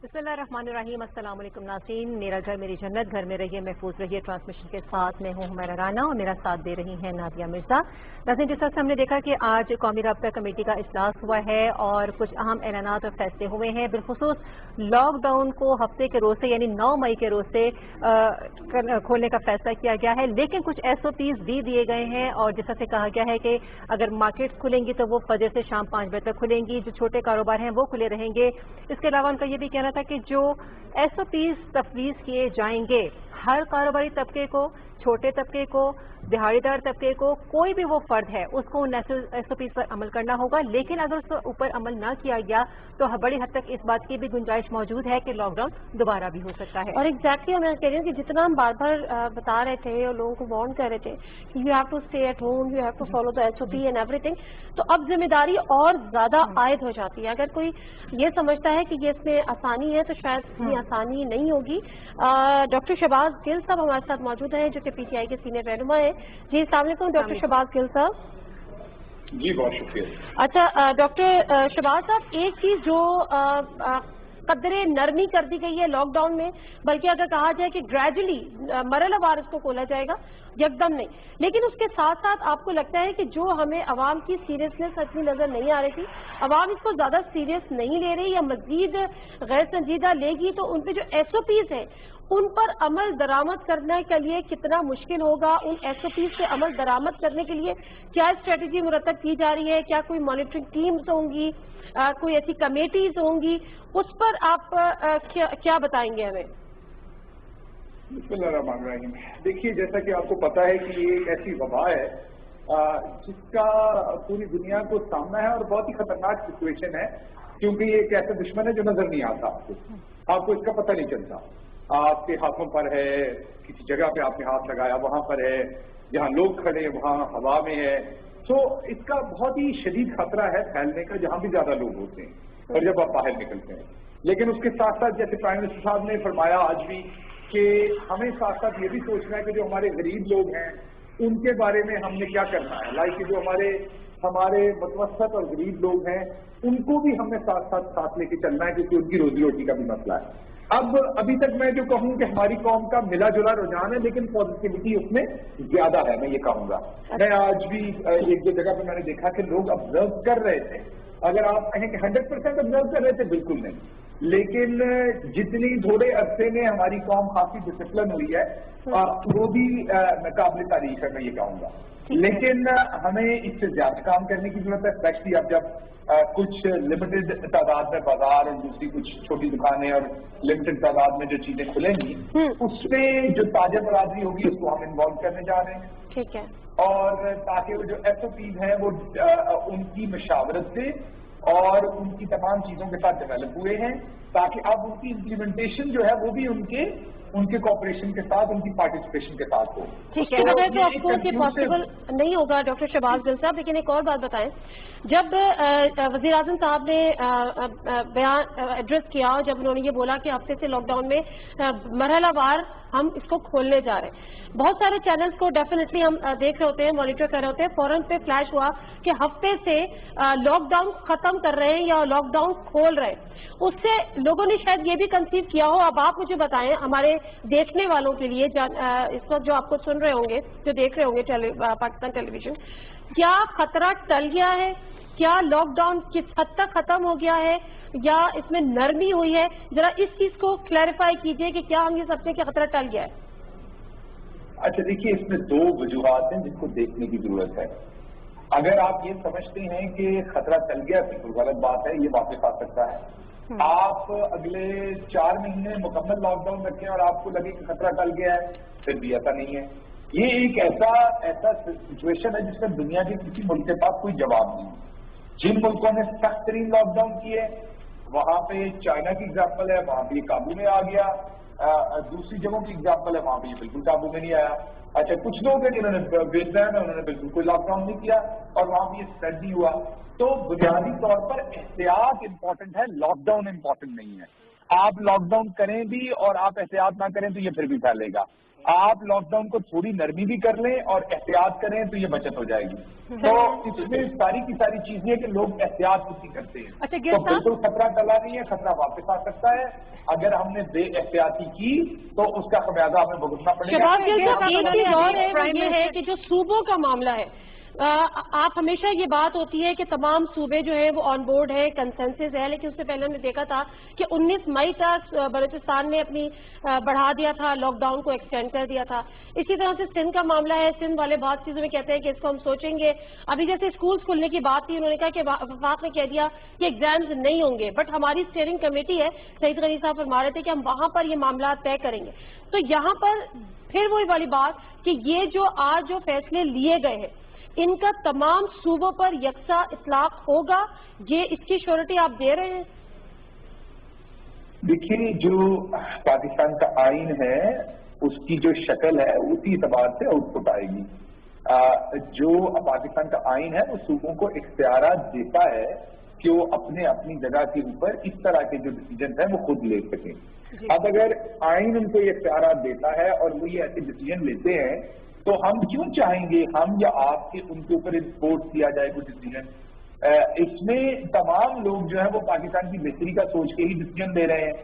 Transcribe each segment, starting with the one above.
बिस्मिल्लाहिर्रहमानिर्रहीम। अस्सलाम वालेकुम नाज़रीन। मेरा घर मेरी जन्नत, घर में रहिए महफूज रहिए ट्रांसमिशन के साथ मैं हूँ हुमैरा राना और मेरा साथ दे रही हैं नादिया मिर्जा। नाज़रीन, जिस तरह से हमने देखा कि आज कौमी राब्ता कमेटी का इजलास हुआ है और कुछ अहम ऐलानात और फैसले हुए हैं। बिलखुसूस लॉकडाउन को हफ्ते के रोज से यानी 9 मई के रोज से खोलने का फैसला किया गया है, लेकिन कुछ SOPs भी दिए गए हैं और जिस तरह से कहा गया है कि अगर मार्केट्स खुलेंगी तो वो फजर से शाम 5 बजे तक खुलेंगी, जो छोटे कारोबार हैं वो खुले रहेंगे। इसके अलावा उनका ये भी कहना था कि जो SOPs तफवीज़ किए जाएंगे हर कारोबारी तबके को, छोटे तबके को, दिहाड़ीदार तबके को, कोई भी वो फर्द है उसको उन SOPs पर अमल करना होगा। लेकिन अगर उस ऊपर अमल ना किया गया तो बड़ी हद तक इस बात की भी गुंजाइश मौजूद है कि लॉकडाउन दोबारा भी हो सकता है। और एग्जैक्टली मैं कह रही हूँ कि जितना हम बार बार बता रहे थे और लोगों को वार्न कर रहे थे कि you have to stay at home, you have to follow the SOP and everything, तो अब जिम्मेदारी और ज्यादा आयद हो जाती है। अगर कोई ये समझता है कि ये इसमें आसानी है तो शायद इतनी आसानी नहीं होगी। डॉक्टर शहबाज गिल साहब हमारे साथ मौजूद हैं जो कि PTI के सीनियर रहनुमा है। जी अस्सलाम वालेकुम डॉक्टर शहबाज गिल साहब। जी बहुत शुक्रिया। अच्छा डॉक्टर शहबाज साहब, एक चीज जो कदरे नरमी कर दी गई है लॉकडाउन में, बल्कि अगर कहा जाए कि ग्रेजुअली मरहलावार इसको खोला जाएगा, यकदम नहीं, लेकिन उसके साथ साथ आपको लगता है कि जो हमें अवाम की सीरियसनेस इतनी नजर नहीं आ रही थी, अवाम इसको ज्यादा सीरियस नहीं ले रही या मजीद गैर संजीदा लेगी, तो उन पे जो SOPs है उन पर अमल दरामद करने के लिए कितना मुश्किल होगा? उन SOPs पे अमल दरामद करने के लिए क्या स्ट्रेटेजी मुरतब की जा रही है? क्या कोई मॉनिटरिंग टीम्स होंगी, कोई ऐसी कमेटीज होंगी? उस पर आप क्या बताएंगे हमें? बिस्मिल्लाहिर्रहमानिर्रहीम। देखिए, जैसा कि आपको पता है कि ये एक ऐसी वबा है जिसका पूरी दुनिया को सामना है और बहुत ही खतरनाक सिचुएशन है, क्योंकि ये एक ऐसा दुश्मन है जो नजर नहीं आता आपको इसका पता नहीं चलता। आपके हाथों पर है, किसी जगह पे आपने हाथ लगाया वहां पर है, जहां लोग खड़े वहां हवा में है। तो इसका बहुत ही शदीद खतरा है फैलने का जहां भी ज्यादा लोग होते हैं और जब आप बाहर निकलते हैं। लेकिन उसके साथ साथ जैसे प्राइम मिनिस्टर साहब ने फरमाया आज भी कि हमें साथ साथ ये भी सोचना है कि जो हमारे गरीब लोग हैं उनके बारे में हमने क्या करना है। लाइक जो हमारे मतवसत और गरीब लोग हैं उनको भी हमने साथ लेके चलना है, क्योंकि उनकी रोजी रोटी का भी मसला है। अब अभी तक मैं जो कहूँ कि हमारी कौम का मिला जुला रुझान है, लेकिन पॉजिटिविटी उसमें ज्यादा है, मैं ये कहूँगा। मैं आज भी एक दो जगह पे मैंने देखा कि लोग ऑब्जर्व कर रहे थे। अगर आप कहें कि 100% ऑब्जर्व कर रहे थे, बिल्कुल नहीं, लेकिन जितनी थोड़े अरसे में हमारी कौम काफी डिसिप्लिन हुई है वो भी काबिल तारीफ है, मैं ये कहूँगा। लेकिन हमें इससे ज्यादा काम करने की जरूरत है, स्पेशली अब जब कुछ लिमिटेड तादाद में बाजार और दूसरी कुछ छोटी दुकानें और लिमिटेड तादाद में जो चीजें खुलेंगी उसमें जो ताजा बरादरी होगी उसको हम इन्वॉल्व करने जा रहे हैं। ठीक है। और ताकि वो जो SOPs हैं वो उनकी मशावरत से और उनकी तमाम चीजों के साथ डेवलप हुए हैं, ताकि अब उनकी इम्प्लीमेंटेशन जो है वो भी उनके कॉपरेशन के साथ, उनकी पार्टिसिपेशन के साथ हो। ठीक है। अगर तो ऑफकोर्स ये पॉसिबल नहीं होगा डॉक्टर शहबाज गिल साहब, लेकिन एक और बात बताएं, जब वज़ीर आज़म साहब ने बयान एड्रेस किया और जब उन्होंने ये बोला कि हफ्ते से लॉकडाउन में मरहलावार हम इसको खोलने जा रहे हैं, बहुत सारे चैनल्स को डेफिनेटली हम देख रहे होते हैं, मॉनिटर कर रहे होते हैं, फौरन पे फ्लैश हुआ कि हफ्ते से लॉकडाउन खत्म कर रहे हैं या लॉकडाउन खोल रहे हैं। उससे लोगों ने शायद ये भी कंसीव किया हो। अब आप मुझे बताएं, हमारे देखने वालों के लिए इस वक्त जो आपको सुन रहे होंगे, जो देख रहे होंगे पाकिस्तान टेलीविजन, क्या खतरा टल गया है? क्या लॉकडाउन किस हद तक खत्म हो गया है या इसमें नरमी हुई है? जरा इस चीज को क्लैरिफाई कीजिए कि क्या हम ये समझते हैं कि खतरा टल गया है? अच्छा देखिए, इसमें दो वजूहात हैं जिनको देखने की जरूरत है। अगर आप ये समझते हैं कि खतरा टल गया, बिल्कुल गलत बात है, ये वापस आ सकता है। आप अगले 4 महीने मुकम्मल लॉकडाउन रखें और आपको लगे कि खतरा टल गया है, फिर भी ऐसा नहीं है। ये एक ऐसा सिचुएशन है जिसमें दुनिया के किसी मुल्क के पास कोई जवाब नहीं है। जिन मुल्कों ने सख्त तरीन लॉकडाउन किए वहां पे चाइना की एग्जाम्पल है, वहां भी काबू में आ गया। दूसरी जगहों की एग्जाम्पल है, वहां भी बिल्कुल काबू में नहीं आया। अच्छा, कुछ लोग हैं जिन्होंने वियतनाम में उन्होंने बिल्कुल कोई लॉकडाउन नहीं किया और वहां भी स्प्रेड नहीं हुआ। तो बुनियादी तौर पर एहतियात इंपॉर्टेंट है, लॉकडाउन इंपॉर्टेंट नहीं है। आप लॉकडाउन करें भी और आप एहतियात ना करें तो ये फिर भी फैलेगा। आप लॉकडाउन को थोड़ी नरमी भी कर लें और एहतियात करें तो ये बचत हो जाएगी। तो इसमें सारी की सारी चीजें कि लोग एहतियात उसी करते हैं। अच्छा, तो बिल्कुल खतरा टला नहीं है, खतरा वापस आ सकता है। अगर हमने बे एहतियाती की तो उसका खमियाजा हमें भुगतना पड़ेगा। शहबाज गिल साहब, एक चीज और है, वो ये है कि जो सूबों का मामला है, आप हमेशा ये बात होती है कि तमाम सूबे जो है वो ऑन बोर्ड है, कंसेंसस है, लेकिन उससे पहले हमने देखा था कि 19 मई तक बलूचिस्तान ने अपनी बढ़ा दिया था, लॉकडाउन को एक्सटेंड कर दिया था। इसी तरह से सिंध का मामला है, सिंध वाले बहुत चीजों में कहते हैं कि इसको हम सोचेंगे। अभी जैसे स्कूल खुलने की बात थी, उन्होंने कहा कि वफाक ने कह दिया कि एग्जाम्स नहीं होंगे, बट हमारी स्टीयरिंग कमेटी है, सईद गनी साहब फरमा रहे थे कि हम वहां पर ये मामला तय करेंगे। तो यहाँ पर फिर वही वाली बात कि ये जो आज जो फैसले लिए गए हैं, इनका तमाम सूबों पर यकसा इतलाक होगा, ये इसकी श्योरिटी आप दे रहे हैं? देखिए, जो पाकिस्तान का आइन है उसकी जो शक्ल है उसी एतबार से आउटपुट आएगी। जो पाकिस्तान का आइन है वो सूबों को इख्तियारात देता है कि वो अपने अपनी जगह के ऊपर इस तरह के जो डिसीजन है वो खुद ले सकें। अब अगर आइन उनको ये इख्तियारात देता है और वो ये ऐसे डिसीजन लेते हैं तो हम क्यों चाहेंगे हम या आपके उनके ऊपर इम्पोर्ट किया जाए कोई डिसीजन। इसमें तमाम लोग जो है वो पाकिस्तान की बेहतरी का सोच के ही डिसीजन ले रहे हैं।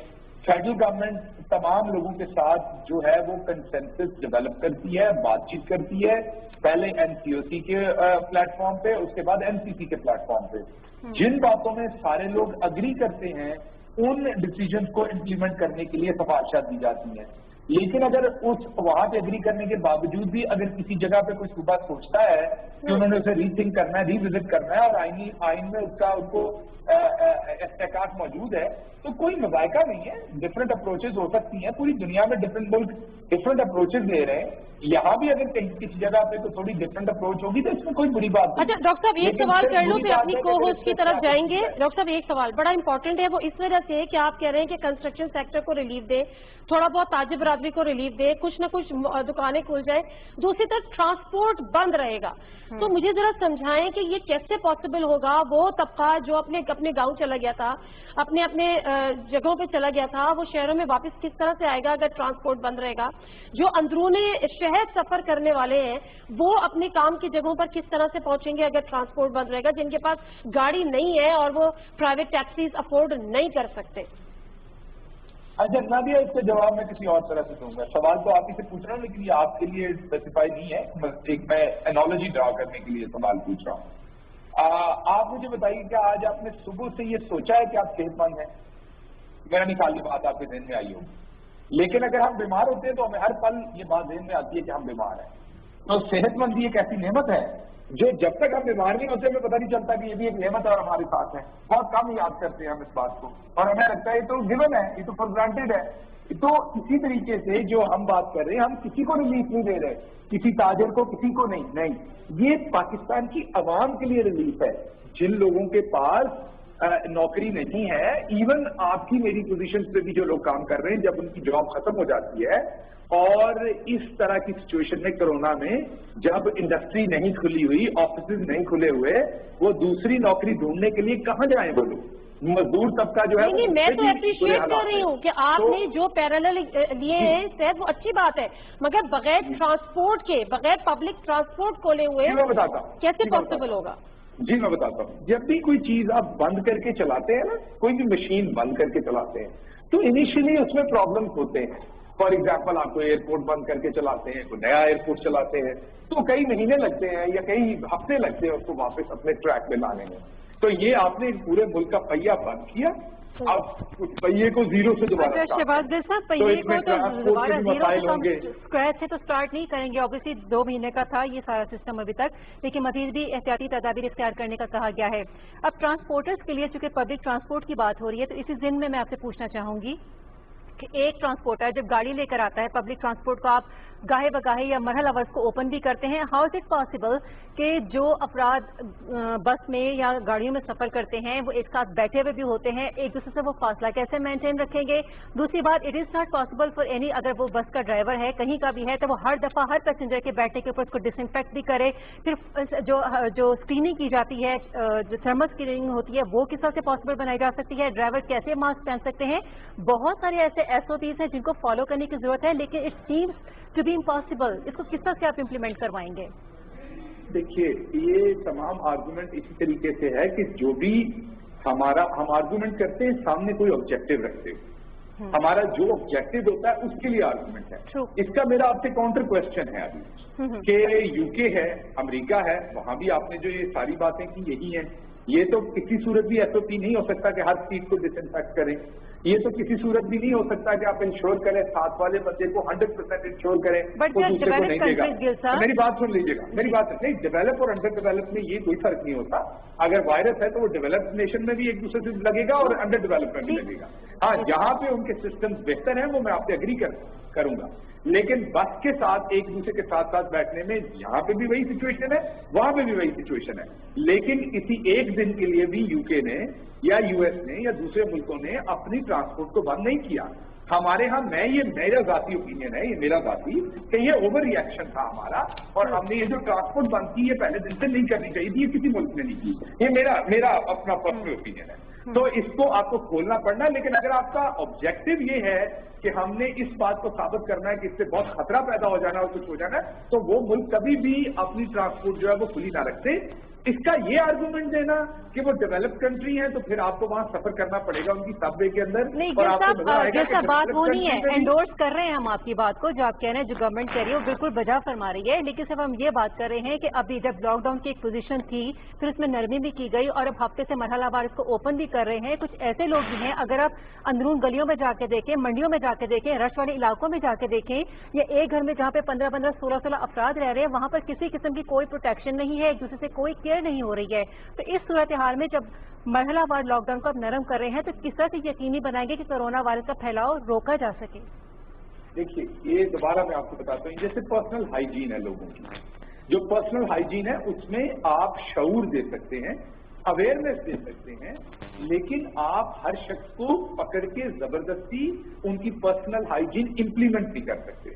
फेडरल गवर्नमेंट तमाम लोगों के साथ जो है वो कंसेंसस डेवलप करती है, बातचीत करती है, पहले एनसीओसी के प्लेटफॉर्म पे, उसके बाद एमसीसी के प्लेटफॉर्म पे। जिन बातों में सारे लोग अग्री करते हैं उन डिसीजन को इम्प्लीमेंट करने के लिए सिफारिशात दी जाती हैं। लेकिन अगर उस वहां पे एग्री करने के बावजूद भी अगर किसी जगह पे कोई सूबा सोचता है कि उन्होंने उसे रीथिंक करना है, रिविजिट करना है और आइन में उसका उनको इस्तेकात मौजूद है, तो कोई मज़ायका नहीं है। डिफरेंट अप्रोचेज हो सकती हैं, पूरी दुनिया में डिफरेंट मुल्क डिफरेंट अप्रोचेज ले रहे हैं। यहाँ भी अगर कहीं किसी जगह पे तो थोड़ी डिफरेंट अप्रोच होगी तो इसमें कोई बुरी बात नहीं। अच्छा डॉक्टर साहब, एक सवाल कर लूं फिर अपनी को होस्ट की तरफ जाएंगे। डॉक्टर साहब, एक सवाल बड़ा इंपॉर्टेंट है, वो इस वजह से कि आप कह रहे हैं कि कंस्ट्रक्शन सेक्टर को रिलीफ दे, थोड़ा बहुत ताजिर बरादरी को रिलीफ दे, कुछ न कुछ दुकानें खुल जाए, दूसरी तरफ ट्रांसपोर्ट बंद रहेगा। तो मुझे जरा समझाएं कि ये कैसे पॉसिबल होगा। वो तबका जो अपने गांव चला गया था, अपने जगहों पे चला गया था, वो शहरों में वापस किस तरह से आएगा अगर ट्रांसपोर्ट बंद रहेगा? जो अंदरूनी शहर सफर करने वाले हैं वो अपने काम की जगहों पर किस तरह से पहुंचेंगे अगर ट्रांसपोर्ट बंद रहेगा? जिनके पास गाड़ी नहीं है और वो प्राइवेट टैक्सीज अफोर्ड नहीं कर सकते। अच्छा नादिया, इसका जवाब मैं किसी और तरह से दूंगा। सवाल तो आप ही से पूछ रहा हूँ लेकिन ये आपके लिए स्पेसिफाई नहीं है। एक मैं एनोलॉजी ड्रा करने के लिए सवाल पूछ रहा हूँ। आप मुझे बताइए कि आज आपने सुबह से ये सोचा है कि आप सेहतमंद हैं? मेरा नहीं ख्याल ये बात आपके ज़हन में आई होगी। लेकिन अगर हम बीमार होते हैं तो हमें हर पल ये बात ज़हन में आती है कि हम बीमार हैं। तो सेहतमंदी एक ऐसी नेमत है जो जब तक हम बीमार नहीं होते हमें पता नहीं चलता कि ये भी एक नेमत है और हमारे साथ है। बहुत कम याद करते हैं हम इस बात को और हमें लगता है ये तो गिवन है, ये तो फॉर ग्रांटेड है। तो इसी तरीके से जो हम बात कर रहे हैं, हम किसी को रिलीफ नहीं दे रहे, किसी ताजिर को, किसी को नहीं, ये पाकिस्तान की आवाम के लिए रिलीफ है। जिन लोगों के पास नौकरी नहीं है, इवन आपकी मेरी पोजीशन पे भी जो लोग काम कर रहे हैं, जब उनकी जॉब खत्म हो जाती है और इस तरह की सिचुएशन में कोरोना में जब इंडस्ट्री नहीं खुली हुई, ऑफिस नहीं खुले हुए, वो दूसरी नौकरी ढूंढने के लिए कहाँ जाए वो लोग? मजदूर तबका जो है नहीं, मैं तो अप्रिशिएट कर रही हूँ कि आपने जो पैरेलल लिए हैं शायद वो अच्छी बात है, मगर बगैर ट्रांसपोर्ट के, बगैर पब्लिक ट्रांसपोर्ट खोले हुए मैं बताता हूँ कैसे पॉसिबल होगा? जी मैं बताता हूँ। जब भी कोई चीज आप बंद करके चलाते हैं ना, कोई भी मशीन बंद करके चलाते हैं तो इनिशियली उसमें प्रॉब्लम्स होते हैं। फॉर एग्जाम्पल आप कोई एयरपोर्ट बंद करके चलाते हैं, कोई नया एयरपोर्ट चलाते हैं, तो कई महीने लगते हैं या कई हफ्ते लगते हैं उसको वापस अपने ट्रैक पे लाने में। तो ये आपने पूरे मुल्क का पहिया बंद किया, अब उस पहिए को जीरो से दोबारा शहबाज गिल साहब, पहिए को तो दोबारा जीरो से स्क्रैच से तो स्टार्ट नहीं करेंगे। ऑब्वियसली 2 महीने का था ये सारा सिस्टम अभी तक, लेकिन मजीद भी एहतियाती तदाबीर इख्तियार करने का कहा गया है। अब ट्रांसपोर्टर्स के लिए चूंकि पब्लिक ट्रांसपोर्ट की बात हो रही है, तो इसी जिन में मैं आपसे पूछना चाहूंगी कि एक ट्रांसपोर्टर जब गाड़ी लेकर आता है, पब्लिक ट्रांसपोर्ट को आप गाहे बगाहे या मरहल अवर्स को ओपन भी करते हैं, हाउ इज इट पॉसिबल कि जो अफराद बस में या गाड़ियों में सफर करते हैं वो एक साथ बैठे हुए भी होते हैं, एक दूसरे से वो फासला कैसे मेंटेन रखेंगे? दूसरी बात, it is not possible for any, अगर वो बस का ड्राइवर है कहीं का भी है तो वो हर दफा हर पैसेंजर के बैठने के ऊपर उसको डिसइंफेक्ट भी करे। फिर जो स्क्रीनिंग की जाती है, जो थर्मल स्क्रीनिंग होती है, वो किस तरह से पॉसिबल बनाई जा सकती है? ड्राइवर कैसे मास्क पहन सकते हैं? बहुत सारे ऐसे से SOPs हैं जिनको फॉलो करने की जरूरत है, लेकिन it seems to be impossible. इसको किस तरह से आप इम्प्लीमेंट करवाएंगे? देखिए, ये तमाम आर्गुमेंट इसी तरीके से है कि जो भी हम आर्गुमेंट करते हैं सामने कोई ऑब्जेक्टिव रखते हो। हमारा जो ऑब्जेक्टिव होता है उसके लिए आर्गुमेंट है। इसका मेरा आपसे काउंटर क्वेश्चन है अभी कि यूके है, अमेरिका है, वहां भी आपने जो ये सारी बातें की यही हैं। ये तो किसी सूरत भी SOP नहीं हो सकता कि हर सीट को डिसइंफेक्ट करें। ये तो किसी सूरत भी नहीं हो सकता कि आप इंश्योर करें साथ वाले बंदे को 100% इंश्योर करें, वो दूसरे को नहीं देगा। तो मेरी बात सुन लीजिएगा, मेरी बात नहीं, डेवलप और अंडर डेवलप में ये कोई फर्क नहीं होता। अगर वायरस है तो वो डेवलप्ड नेशन में भी एक दूसरे से लगेगा और अंडर डेवलप में भी लगेगा। हाँ, जहां पे उनके सिस्टम्स बेहतर हैं वो मैं आपसे एग्री करूंगा, लेकिन बस के साथ एक दूसरे के साथ साथ बैठने में यहाँ पे भी वही सिचुएशन है, वहां पे भी वही सिचुएशन है। लेकिन इसी एक दिन के लिए भी यूके ने या US ने या दूसरे मुल्कों ने अपनी ट्रांसपोर्ट को बंद नहीं किया। हमारे यहाँ ये मेरा जाती ओपिनियन है, ये मेरा जाती कि ये ओवर रिएक्शन था हमारा, और हमने ये जो ट्रांसपोर्ट बंद की ये पहले दिन से नहीं करनी चाहिए थी, ये किसी मुल्क ने नहीं की। ये मेरा अपना पर्सनल ओपिनियन है। तो इसको आपको खोलना पड़ना, लेकिन अगर आपका ऑब्जेक्टिव ये है कि हमने इस बात को साबित करना है कि इससे बहुत खतरा पैदा हो जाना और कुछ हो जाना है, तो वो मुल्क कभी भी अपनी ट्रांसपोर्ट जो है वो खुली ना रखते। इसका ये आर्गुमेंट देना कि वो डेवलप्ड कंट्री है तो फिर आपको वहां सफर करना पड़ेगा उनकी सबवे के अंदर। नहीं, जैसा बात वो नहीं है, एंडोर्स कर रहे हैं हम आपकी बात को, जो आप कह रहे हैं जो गवर्नमेंट कह रही है वो बिल्कुल बजा फरमा रही है, लेकिन सिर्फ हम ये बात कर रहे हैं कि अभी जब लॉकडाउन की एक पोजीशन थी फिर उसमें नरमी भी की गई और अब हफ्ते से मरहलावार इसको ओपन भी कर रहे हैं। कुछ ऐसे लोग भी हैं, अगर आप अंदरून गलियों में जाके देखें, मंडियों में जाके देखें, रश वाले इलाकों में जाके देखें, या एक घर में जहाँ पे 15-15, 16-16 अफराद रह रहे हैं, वहां पर किसी किस्म की कोई प्रोटेक्शन नहीं है, एक दूसरे से कोई केयर नहीं हो रही है। तो इस सूरत हाल में जब मरहलावार लॉकडाउन को आप नरम कर रहे हैं तो किस तरह से यकीनी बनाएंगे कि कोरोना वायरस का फैलाव रोका जा सके? देखिए, ये दोबारा मैं आपको बताता हूँ, जैसे पर्सनल हाइजीन है लोगों की, जो पर्सनल हाइजीन है उसमें आप शऊर दे सकते हैं, अवेयरनेस दे सकते हैं, लेकिन आप हर शख्स को पकड़ के जबरदस्ती उनकी पर्सनल हाइजीन इंप्लीमेंट नहीं कर सकते।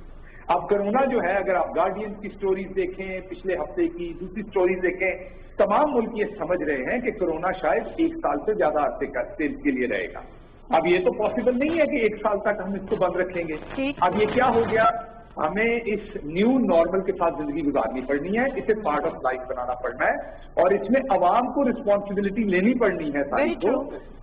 अब कोरोना जो है, अगर आप गार्डियन की स्टोरीज देखें, पिछले हफ्ते की दूसरी स्टोरीज देखें, तमाम मुल्क ये समझ रहे हैं कि कोरोना शायद 1 साल से ज्यादा अरसे के लिए रहेगा। अब ये तो पॉसिबल नहीं है कि 1 साल तक हम इसको बंद रखेंगे। अब ये क्या हो गया, हमें इस न्यू नॉर्मल के साथ जिंदगी गुजारनी पड़नी है, इसे पार्ट ऑफ लाइफ बनाना पड़ना है, और इसमें अवाम को रिस्पॉन्सिबिलिटी लेनी पड़नी है सारी को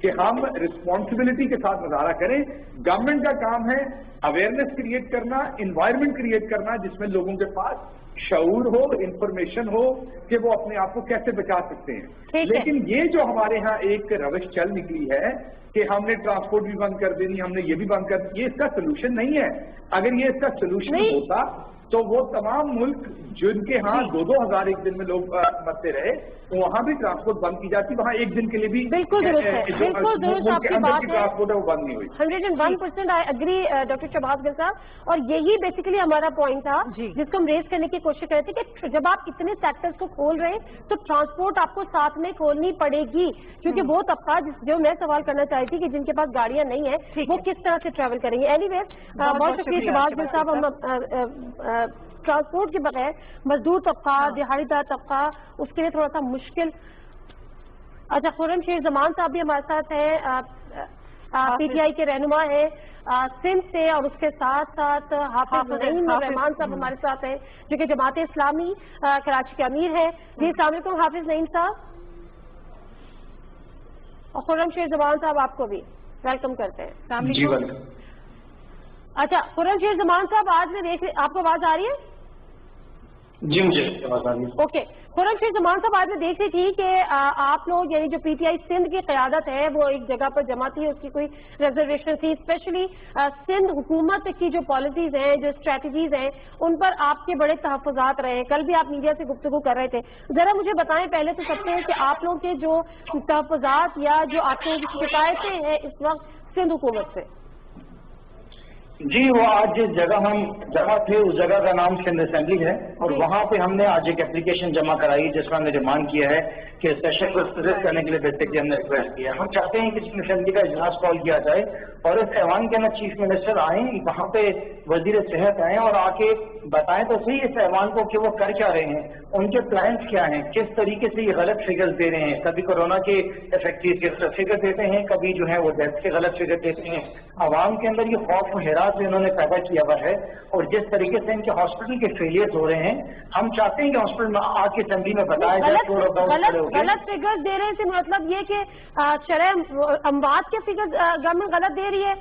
कि हम रिस्पॉन्सिबिलिटी के साथ मुजाहरा करें। गवर्नमेंट का काम है अवेयरनेस क्रिएट करना, इन्वायरमेंट क्रिएट करना जिसमें लोगों के पास शऊर हो, इंफॉर्मेशन हो कि वो अपने आप को कैसे बचा सकते हैं। लेकिन ये जो हमारे यहाँ एक रविश चल निकली है कि हमने ट्रांसपोर्ट भी बंद कर देनी, हमने ये भी बंद कर दी, ये इसका सोल्यूशन नहीं है। अगर ये इसका सोल्यूशन होता तो वो तमाम मुल्क जिनके यहाँ 2-2 हज़ार एक दिन में लोग मरते रहे, तो वहां भी ट्रांसपोर्ट बंद की जाती, वहां एक दिन के लिए भी बिल्कुल दुरुस्त है, बिल्कुल दुरुस्त आपकी बात है, ट्रांसपोर्ट है वो बंद नहीं हुई। 101% I agree doctor Shahbaz Gill sahab, और यही बेसिकली हमारा पॉइंट था जिसको हम रेज करने की कोशिश कर रहे थे कि जब आप इतने सेक्टर्स को खोल रहे हैं तो ट्रांसपोर्ट आपको साथ में खोलनी पड़ेगी, क्योंकि वो तबका जो मैं सवाल करना चाहती थी कि जिनके पास गाड़ियां नहीं है वो किस तरह से ट्रैवल करेंगे। एनीवेज, बहुत शुक्रिया शहबाज गिल साहब। हम ट्रांसपोर्ट के बगैर मजदूर तबका, दिहाड़ीदार तबका, उसके लिए थोड़ा सा मुश्किल। अच्छा, खुर्रमशेर जमान साहब भी हमारे साथ हैं, PTI के रहनुमा है सिंध से, और उसके साथ साथ हाफिज नईम रहमान साहब हमारे साथ हैं जो कि जमात इस्लामी कराची के अमीर है। जी अस्सलाम वालेकुम हाफिज नईम साहब, और खुर्रमशेर जमान साहब आपको भी वेलकम करते हैं। जी वेलकम। अच्छा, खुर्रमशेर जमान साहब, आज मैं देख, आपको आवाज आ रही है? जी मुझे आवाज आ रही है। ओके, खुर्रमशेर जमान साहब, आज मैं देख रही थी कि आप लोग यानी जो PTI सिंध की क़यादत है वो एक जगह पर जमा थी, उसकी कोई रिजर्वेशन थी, स्पेशली सिंध हुकूमत की जो पॉलिसीज हैं, जो स्ट्रेटजीज हैं, उन पर आपके बड़े तहफ़्फ़ुज़ात रहे। कल भी आप मीडिया से गुफ्तगू कर रहे थे, जरा मुझे बताएं पहले तो सबसे कि आप लोग के जो तहफ़्फ़ुज़ात या जो आपको शिकायतें हैं इस वक्त सिंध हुकूमत से। جی وہ آج جس جگہ ہم جمع تھے اس جگہ کا نام سندھ اسمبلی ہے اور وہاں پہ ہم نے آج ایک اپلیکیشن جمع کرائی جس میں ہم نے ڈیمانڈ کیا ہے کہ سیشن کو وزٹ کرنے کے لیے بیسکلی ہم نے ریکویسٹ کیا. ہم چاہتے ہیں کہ سندھ اسمبلی کا اجلاس کال کیا جائے اور اس ایوان کے اندر چیف منسٹر آئیں, وہاں پہ وزیر صحت آئیں اور آ کے بتائیں تو صحیح اس ایوان کو کہ وہ کر کیا رہے ہیں, ان کے پلانس کیا ہیں, کس طریقے سے یہ غلط فگرز دے رہے ہیں. کبھی کورونا کے افیکٹیز کے فگر دیتے ہیں, کبھی جو ہے وہ ڈیتھ کے غلط فگر دیتے ہیں. عوام کے اندر یہ خوف و حراس انہوں نے پیدا کیا ہوا ہے اور جس طریقے سے ان کے ہاسپٹل کے فیلئر ہو رہے ہیں, ہم چاہتے ہیں کہ ہاسپٹل میں آ کے اسمبلی میں بتایا جائے. غلط فگر دے رہے ہیں سے مطلب یہ کہ شرح اموات کے فگر گورنمنٹ غلط دے رہی ہے,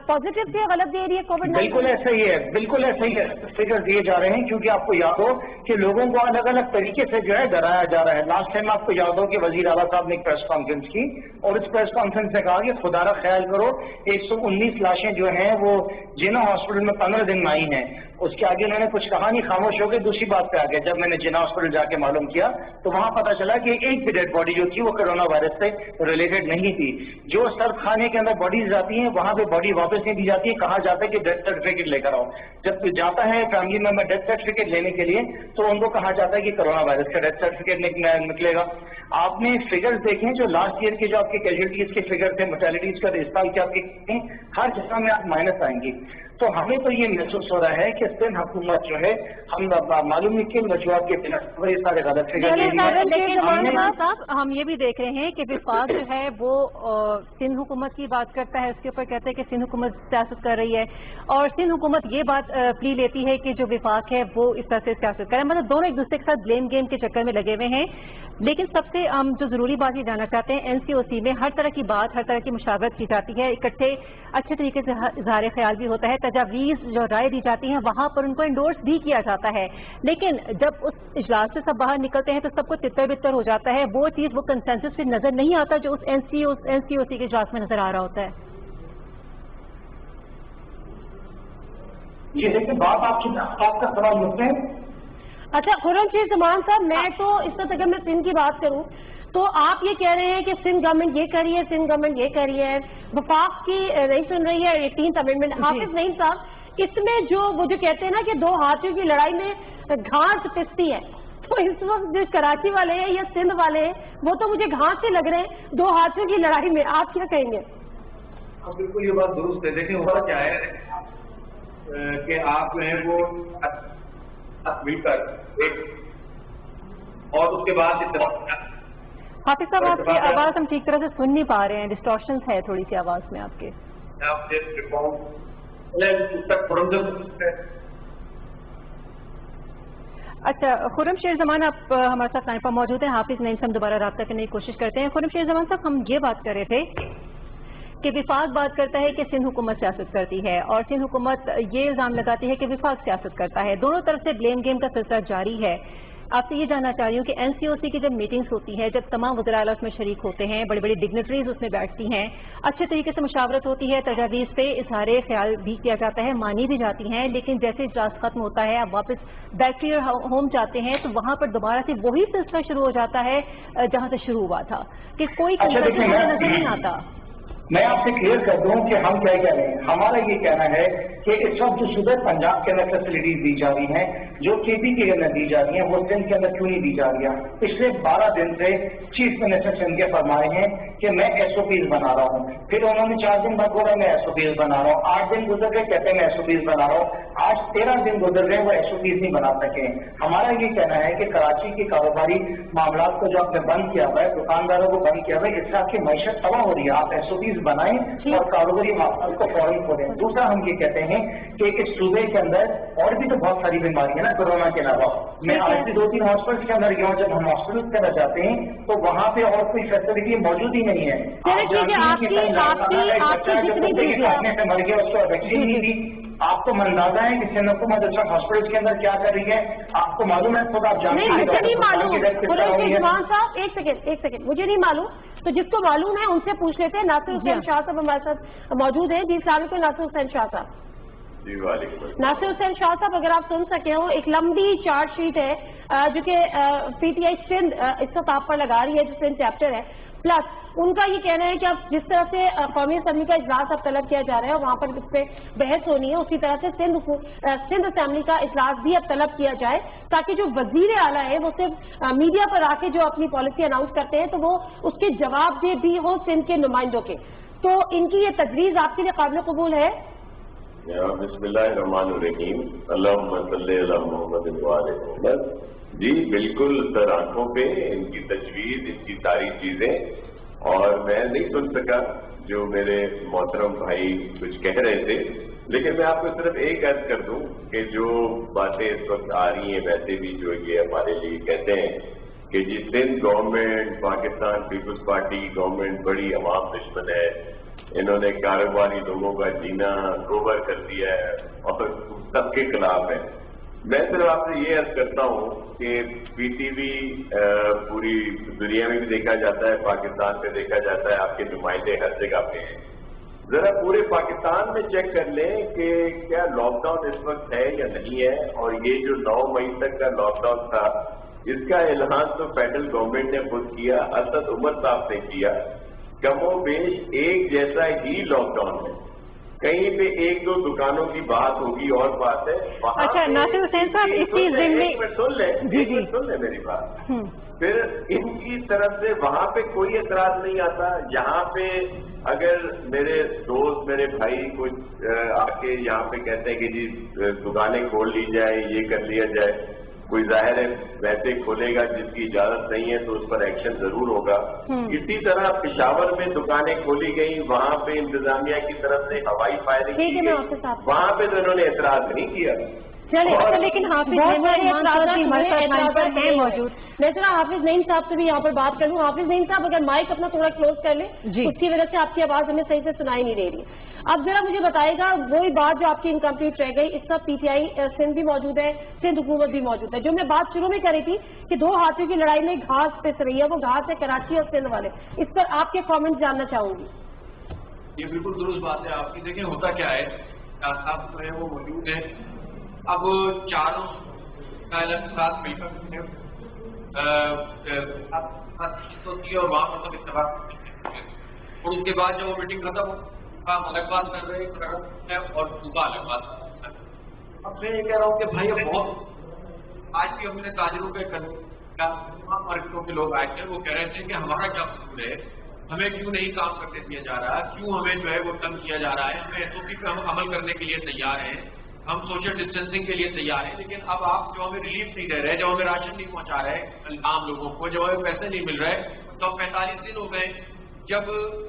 پازیٹیو سے غلط دے رہی ہے کووڈ. بالکل ایسا ہی ہے, بالکل ایسا ہی ہے, فگر دیے جا رہے ہیں کیونکہ آپ کو یاد ہو کہ لوگوں کو الگ الگ طریقے سے جو ہے ڈرایا جا رہا ہے. لاسٹ ٹائم آپ کو یاد ہو کہ وزیر اعلیٰ صاحب نے ایک پریس کانفرنس کی اور اس پریس کانفرنس میں کہا کہ خدا را خیال کرو 119 لاشیں جو ہیں وہ جنا ہاسپٹل میں 15 دن میں آئی ہیں. اس کے آگے انہوں نے کچھ کہا نہیں, خاموش ہو گئے. دوسری بات پہ آ گئے, جب میں نے جنا ہاسپٹل جا کے معلوم کیا تو وہاں پتا چلا کہ ایک بھی ڈیڈ باڈی جو تھی وہ کرونا وائرس سے ریلیٹڈ نہیں تھی. جو سرد خانے کے اندر باڈیز جاتی ہیں وہاں پہ باڈی واپس نہیں دی جاتی ہے, کہا جاتا ہے کہ ڈیتھ سرٹیفکیٹ لے کر آؤ. جب جاتا ہے فیملی ممبر ڈیتھ سرٹیفکیٹ لینے کے لیے تو ان کو کہا جاتا ہے کہ کرونا وائرس کا ڈیتھ سرٹیفکیٹ نکلے گا. آپ نے فگرز دیکھیں جو لاسٹ ایئر کے جو آپ کے کیجویلٹیز کے فگر تھے, مرٹیلٹیز کا اس سال کے آپ کے ہر جگہ میں آپ مائنس آئیں گی. تو ہمیں تو یہ محسوس ہو رہا ہے کہ سندھ حکومت جو ہے ہم معلوم نہیں کن وجوہات کے بنا یہ سارے غلط فگر. لیکن ہم یہ بھی دیکھ رہے ہیں کہ وفاق جو ہے وہ سندھ حکومت کی بات کرتا ہے, اس کے اوپر کہتے ہیں کہ سندھ حکومت سیاست کر رہی ہے اور سندھ حکومت یہ بات پلی لیتی ہے کہ جو وفاق ہے وہ اس طرح سے سیاست کرے. مطلب دونوں ایک دوسرے کے ساتھ بلیم گیم کے چکر میں لگے ہوئے ہیں. لیکن سب سے ہم جو ضروری بات یہ جاننا چاہتے ہیں, این سی او سی میں ہر طرح کی بات, ہر طرح کی مشاورت کی جاتی ہے, اکٹھے اچھے طریقے سے اظہار خیال بھی ہوتا ہے, تجاویز جو رائے دی جاتی ہیں وہاں پر ان کو انڈورس بھی کیا جاتا ہے. لیکن جب اس اجلاس سے سب باہر نکلتے ہیں تو سب کو تتر بتر ہو جاتا ہے. وہ چیز, وہ کنسنسس پھر نظر نہیں آتا جو اس این سی او سی کے اجلاس میں نظر آ رہا ہوتا ہے. یہ لیکن بات آپ کا سوال مجھ سے. اچھا خرم شیر زمان صاحب, میں تو اس وقت اگر میں سندھ کی بات کروں تو آپ یہ کہہ رہے ہیں کہ سندھ گورنمنٹ یہ کر رہی ہے, سندھ گورنمنٹ یہ کر رہی ہے, وفاق کی نہیں سن رہی ہے 18th امینڈمنٹ. حافظ نعیم صاحب, اس میں جو وہ جو کہتے ہیں نا کہ دو ہاتھیوں کی لڑائی میں گھاس پستی ہے, تو اس وقت جو کراچی والے ہیں یا سندھ والے ہیں وہ تو مجھے گھاس سے لگ رہے ہیں دو ہاتھیوں کی لڑائی میں. آپ کیا کہیں گے؟ بالکل یہ بات درست ہے. دیکھیں ہوا کیا ہے کہ آپ جو ہے وہ مل کر ایک اور اس کے بعد حافظ صاحب آپ کی آواز ہم ٹھیک طرح سے سن نہیں پا رہے ہیں, ڈسٹورشنز ہے تھوڑی سی آواز میں آپ کے. اچھا خرم شیر زمان آپ ہمارے ساتھ لائن پر موجود ہیں. حافظ نعیم سے ہم دوبارہ رابطہ کرنے کی کوشش کرتے ہیں. خرم شیر زمان صاحب, ہم یہ بات کر رہے تھے کہ وفاق بات کرتا ہے کہ سندھ حکومت سیاست کرتی ہے اور سندھ حکومت یہ الزام لگاتی ہے کہ وفاق سیاست کرتا ہے. دونوں طرف سے بلیم گیم کا سلسلہ جاری ہے. آپ سے یہ جاننا چاہ رہی ہوں کہ این سی او سی کی جب میٹنگز ہوتی ہیں, جب تمام وزراء اعلیٰ اس میں شریک ہوتے ہیں, بڑی بڑی ڈگنیٹریز اس میں بیٹھتی ہیں, اچھے طریقے سے مشاورت ہوتی ہے, تجاویز پہ اظہار خیال بھی کیا جاتا ہے, مانی بھی جاتی ہیں, لیکن جیسے اجلاس ختم ہوتا ہے آپ واپس بیک ٹو یور ہوم جاتے ہیں تو وہاں پر دوبارہ سے وہی سلسلہ شروع ہو جاتا ہے جہاں سے شروع ہوا تھا, کہ کوئی کنسنسس نظر نہیں آتا. میں آپ سے کلیئر کر دوں کہ ہم کیا کہہ رہے ہیں. ہمارا یہ کہنا ہے کہ اس وقت جو صوبے پنجاب کے اندر فیسلٹیز دی جا رہی ہیں, جو کے پی کے اندر دی جا رہی ہیں, وہ سندھ کے اندر کیوں نہیں دی جا رہی ہیں؟ پچھلے 12 دن سے چیف منسٹر سندھ کے فرمائے ہیں کہ میں ایس او پیز بنا رہا ہوں. پھر انہوں نے 4 دن بعد بولا میں ایس او پیز بنا رہا ہوں. 8 دن گزر گئے, کہتے ہیں میں ایس او پیز بنا رہا ہوں. آج 13 دن گزر گئے, وہ ایس او پیز نہیں بنا سکے. ہمارا یہ کہنا ہے کہ کراچی کے کاروباری معاملات کو جو آپ نے بند کیا ہوا ہے, دکانداروں کو بند کیا ہوا ہے, اس سے آپ کی معیشت تباہ ہو رہی ہے. آپ ایس او پیز بنائیں اور کاروباری معاملات کو فوراً کھولیں. دوسرا ہم یہ کہتے ہیں کہ اس صوبے کے اندر اور بھی تو بہت ساری بیماری ہیں نا کورونا کے علاوہ. میں آج بھی 2-3 ہاسپٹل کے اندر گیا ہوں. جب ہم ہاسپٹل کے اندر جاتے ہیں تو وہاں پہ اور کوئی فیسلٹی موجود ہی نہیں ہے. مر گیا, اس کو ویکسین نہیں دی. آپ کو اندازہ ہے کہ سندھ حکومت ہاسپٹل کے اندر کیا کر رہی ہے؟ آپ کو معلوم ہے خود آپ جانتے ہیں؟ مجھے نہیں معلوم. ایک سیکنڈ, مجھے نہیں معلوم. تو جس کو معلوم ہے ان سے پوچھ لیتے ہیں. ناصر حسین شاہ صاحب ہمارے ساتھ موجود ہیں. جی السلام علیکم ناصر حسین شاہ صاحب. ناصر حسین شاہ صاحب, اگر آپ سن سکے ہو, ایک لمبی چارٹ شیٹ ہے جو کہ پی ٹی آئی سندھ اس وقت آپ پر لگا رہی ہے, جو سندھ چیپٹر ہے, प्लस उनका ये कहना है कि अब जिस तरह से कौमी असम्बली का इजलास अब तलब किया जा रहा है, वहाँ पर इस पे बहस होनी है, उसी तरह से सिंध असम्बली का इजलास भी अब तलब किया जाए, ताकि जो वजीर आला है वो सिर्फ मीडिया पर आके जो अपनी पॉलिसी अनाउंस करते हैं तो वो उसके जवाब दे भी हो सिंध के नुमाइंदों के। तो इनकी ये तजवीज़ आपके लिए काबिल कबूल है? बिस्मिल्लाहिर्रहमानिर्रहीम, अल्लाहुम्मा सल्ली अला मुहम्मद व आले मुहम्मद। जी बिल्कुल सर, आंखों पे इनकी तजवीज़, इनकी सारी चीजें, और मैं नहीं सुन सका जो मेरे मोहतरम भाई कुछ कह रहे थे, लेकिन मैं आपको सिर्फ एक अर्ज कर दूं कि जो बातें इस वक्त आ रही हैं, वैसे भी जो ये हमारे लिए कहते हैं कि जी Sindh government, Pakistan Peoples Party government बड़ी अवाम दुश्मन है, इन्होंने कारोबारी लोगों का जीना गोबर कर दिया है और सबके खिलाफ है। मैं सिर्फ आपसे ये अर्ज करता हूँ कि पीटीवी पूरी दुनिया में भी देखा जाता है, पाकिस्तान में देखा जाता है, आपके नुमाइंदे हर जगह पे हैं। जरा पूरे पाकिस्तान में चेक कर लें कि क्या लॉकडाउन इस वक्त है या नहीं है, और ये जो 9 मई तक का लॉकडाउन था, इसका ऐलान तो फेडरल गवर्नमेंट ने खुद किया, असद उमर साहब ने किया। कमोबेश एक जैसा ही लॉकडाउन है, कहीं पे 1-2 दुकानों की बात होगी और बात है। अच्छा नासिर हुसैन साहब, इसी जिम्मे सुन ले मेरी बात। फिर इनकी तरफ से वहां पे कोई एतराज नहीं आता। यहाँ पे अगर मेरे दोस्त, मेरे भाई कुछ आके यहाँ पे कहते हैं कि जी दुकानें खोल ली जाए, ये कर लिया जाए, कोई जाहिर है वैसे खोलेगा, जिसकी इजाजत नहीं है तो उस पर एक्शन जरूर होगा। इसी तरह पेशावर में दुकानें खोली गई, वहां पे इंतजामिया की तरफ से हवाई फायरिंग की गई, वहां पे तो इन्होंने एतराज नहीं किया। चलिए, लेकिन हाफिज मौजूद, मैं जरा हाफिज नईम साहब से भी यहाँ पर बात कर लूँ। हाफिज नईम साहब, अगर माइक अपना थोड़ा क्लोज कर लें, उसकी वजह से आपकी आवाज हमें सही से सुनाई नहीं दे रही। अब जरा मुझे बताएगा, वही बात जो आपकी इनकम्प्लीट रह गई, इसका पीटीआई सिंध भी मौजूद है, सिंध हुकूमत भी मौजूद है। जो मैं बात शुरू में करी थी कि 2 हाथियों की लड़ाई में घास पिस रही है, वो घास है कराची और सिंध वाले, इस पर आपके कॉमेंट जानना चाहूंगी। ये बिल्कुल दुरुस्त बात है आपकी। देखिए होता क्या है, साहब जो है वो मौजूद है, अब चारों साथ मिलकर और वहां पर सब इत्तेफाक, और उसके बाद जब वो मीटिंग खत्म हम अलग बात कर रहे हैं और सुबह अलग बात कर रहे हैं। अब मैं ये कह रहा हूँ कि भाई अब बहुत, आज भी हमने ताजरों के मार्केटों के लोग आए थे, वो कह रहे थे कि हमारा क्या कसूर है, हमें क्यों नहीं काम करने दिया जा रहा, क्यों हमें जो है वो तंग किया जा रहा है, हमें एसओपी पे हम अमल करने के लिए तैयार हैं, हम सोशल डिस्टेंसिंग के लिए तैयार हैं, लेकिन अब आप जो हमें रिलीफ नहीं दे रहे, जब हमें राशन नहीं पहुंचा रहे आम लोगों को, जब हमें पैसे नहीं मिल रहे, तो 45 दिन हो गए जब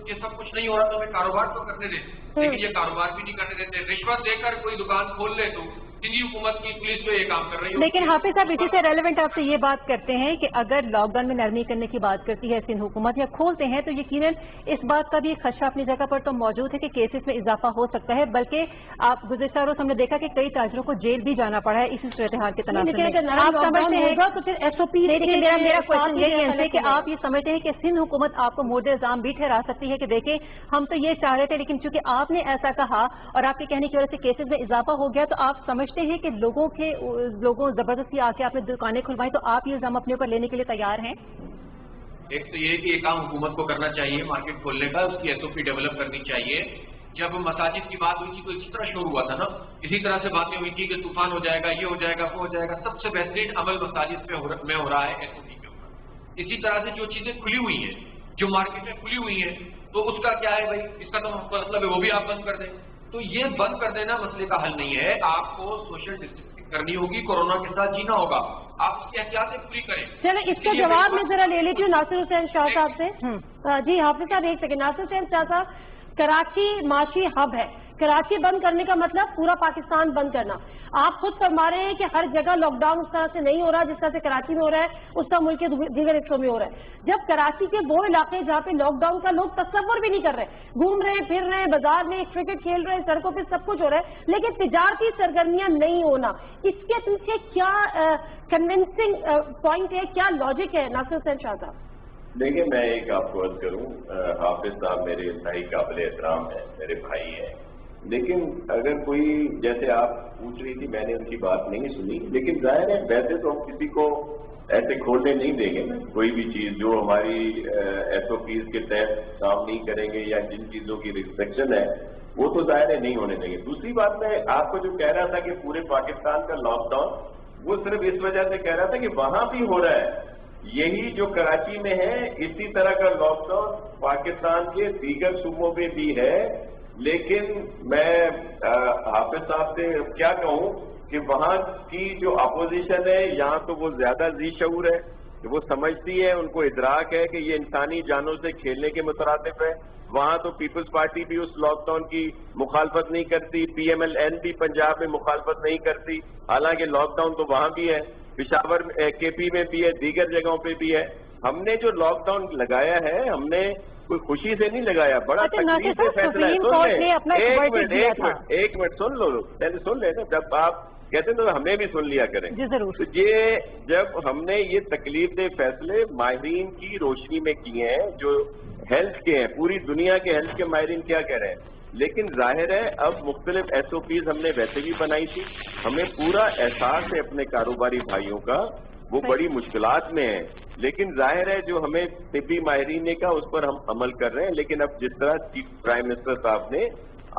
ये सब कुछ नहीं हो रहा, तो हमें कारोबार तो करने देते, लेकिन ये कारोबार भी नहीं करने देते। रिश्वत देकर कोई दुकान खोल ले तो सिंधी हुकूमत की पुलिस तो ये काम कर रही है। लेकिन हाफिज साहब, इसी से रेलेवेंट आपसे ये बात करते हैं कि अगर लॉकडाउन में नरमी करने की बात करती है सिंध हुकूमत या खोलते हैं, तो यकीनन इस बात का भी एक खदशा अपनी जगह पर तो मौजूद है कि केसेस में इजाफा हो सकता है, बल्कि आप गुज़िश्ता रोज हमने देखा कि कई ताजरों को जेल भी जाना पड़ा है इसी सूरत-ए-हाल के तनाज़ुर में। आप समझते हैं तो फिर एसओपी, लेकिन मेरा क्वेश्चन यही है कि आप ये समझते हैं कि सिंध हुकूमत आपको मोर्द इल्जाम भी ठहरा सकती है कि देखें हम तो ये चाह रहे थे, लेकिन चूंकि आपने ऐसा कहा और आपके कहने की वजह से केसेस में इजाफा हो गया, तो आप समझते हैं कि लोगों जबरदस्ती आके आपने दुकानें खुलवाई, तो आप ये इल्जाम अपने ऊपर लेने के लिए तैयार हैं? एक तो ये कि ये काम हुकूमत को करना चाहिए, मार्केट खोलने का, उसकी एसओपी डेवलप करनी चाहिए। जब मसाजिद की बात हुई थी तो इसी तरह शुरू हुआ था ना, इसी तरह से बातें हुई थी कि तूफान हो जाएगा, ये हो जाएगा, वो हो जाएगा। सबसे बेहतरीन अमल मसाजिद में हो रहा है एसओपी के ऊपर। इसी तरह से जो चीजें खुली हुई हैं, जो मार्केटें खुली हुई हैं, तो उसका क्या है भाई, इसका तो मतलब है वो भी आप बंद कर दें। तो ये बंद कर देना मसले का हल नहीं है, आपको सोशल डिस्टेंसिंग करनी होगी, कोरोना के साथ जीना होगा, आप इसकी एहतियातें पूरी करें। चलो, इसका जवाब मैं जरा ले लेती हूँ नासिर हुसैन शाह साहब से। जी हाफिज साहब, एक सेकंड। नासिर हुसैन शाह साहब, कराची माशी हब है, कराची बंद करने का मतलब पूरा पाकिस्तान बंद करना। आप खुद फरमा रहे हैं कि हर जगह लॉकडाउन उस तरह से नहीं हो रहा जिस तरह से कराची में हो रहा है, उस तरह मुल्क के दीगर हिस्सों में हो रहा है। जब कराची के वो इलाके जहाँ पे लॉकडाउन का लोग तस्वर भी नहीं कर रहे, घूम रहे फिर रहे, बाजार में क्रिकेट खेल रहे, सड़कों पे सब कुछ हो रहा है, लेकिन तिजारती सरगर्मियां नहीं होना, इसके पीछे क्या कन्विंसिंग पॉइंट है, क्या लॉजिक है नासिर हुसैन शाह साहब? देखिए, मैं एक आपको अर्ज करूं, हाफिज साहब मेरे इंतहाई काबिल एहतराम है, मेरे भाई हैं, لیکن اگر کوئی جیسے آپ پوچھ رہی تھی، میں نے ان کی بات نہیں سنی، لیکن ظاہر ہے ویسے تو ہم کسی کو ایسے کھولنے نہیں دیں گے. کوئی بھی چیز جو ہماری ایس او پیز کے تحت کام نہیں کریں گے یا جن چیزوں کی ریسٹرکشن ہے وہ تو ظاہر ہے نہیں ہونے دیں گے. دوسری بات میں آپ کو جو کہہ رہا تھا کہ پورے پاکستان کا لاک ڈاؤن، وہ صرف اس وجہ سے کہہ رہا تھا کہ وہاں بھی ہو رہا ہے. یہی جو کراچی میں ہے اسی طرح کا لاک ڈاؤن پاکستان کے دیگر صوبوں میں بھی ہے. لیکن میں حافظ صاحب سے کیا کہوں کہ وہاں کی جو اپوزیشن ہے یہاں تو وہ زیادہ ذی شعور ہے، کہ وہ سمجھتی ہے، ان کو ادراک ہے کہ یہ انسانی جانوں سے کھیلنے کے مترادف ہے. وہاں تو پیپلز پارٹی بھی اس لاک ڈاؤن کی مخالفت نہیں کرتی، پی ایم ایل این بھی پنجاب میں مخالفت نہیں کرتی، حالانکہ لاک ڈاؤن تو وہاں بھی ہے، پشاور کے پی میں بھی ہے، دیگر جگہوں پہ بھی ہے. ہم نے جو لاک ڈاؤن لگایا ہے ہم نے کوئی خوشی سے نہیں لگایا، بڑا تکلیف سے فیصلہ ہے. ایک منٹ سن لو، پہلے سن لیں نا، جب آپ کہتے ہیں تو ہمیں بھی سن لیا کریں. تو یہ جب ہم نے یہ تکلیف دہ فیصلے ماہرین کی روشنی میں کیے ہیں جو ہیلتھ کے ہیں، پوری دنیا کے ہیلتھ کے ماہرین کیا کہہ رہے ہیں، لیکن ظاہر ہے اب مختلف ایس او پیز ہم نے ویسے بھی بنائی تھی. ہمیں پورا احساس ہے اپنے کاروباری بھائیوں کا، وہ بڑی مشکلات میں ہیں، لیکن ظاہر ہے جو ہمیں طبی ماہرین نے کہا اس پر ہم عمل کر رہے ہیں. لیکن اب جس طرح چیف پرائم منسٹر صاحب نے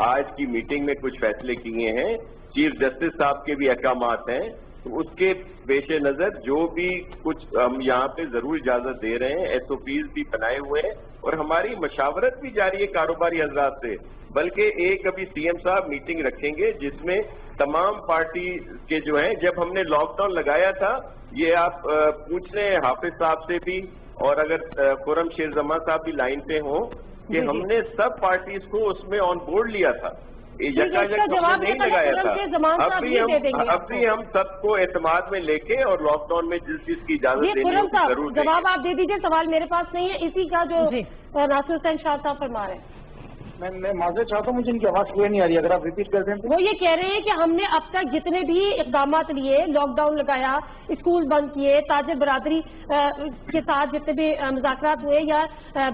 آج کی میٹنگ میں کچھ فیصلے کیے ہیں، چیف جسٹس صاحب کے بھی احکامات ہیں، تو اس کے پیش نظر جو بھی کچھ ہم یہاں پہ ضرور اجازت دے رہے ہیں، ایس او پیز بھی بنائے ہوئے ہیں اور ہماری مشاورت بھی جاری ہے کاروباری حضرات سے. بلکہ ایک ابھی سی ایم صاحب میٹنگ رکھیں گے جس میں تمام پارٹی کے جو ہیں، جب ہم نے لاک ڈاؤن لگایا تھا، یہ آپ پوچھ رہے ہیں حافظ صاحب سے بھی اور اگر خرم شیر زمان صاحب بھی لائن پہ ہوں کہ ہم نے سب پارٹیز کو اس میں آن بورڈ لیا تھا، یکا یک نہیں لگایا تھا. اب بھی ہم سب کو اعتماد میں لے کے اور لاک ڈاؤن میں جس چیز کی اجازت دینی ہے ضرور دیں گے. جواب آپ دے دیجیے، سوال میرے پاس نہیں ہے اسی کا جو ناصر حسین شاہ صاحب فرما رہے ہیں. میں معذرت چاہتا ہوں، مجھے ان کی آواز کلیئر نہیں آ رہی، اگر آپ ریپیٹ کر دیں. وہ یہ کہہ رہے ہیں کہ ہم نے اب تک جتنے بھی اقدامات لیے، لاک ڈاؤن لگایا، اسکول بند کیے، تاجر برادری کے ساتھ جتنے بھی مذاکرات ہوئے یا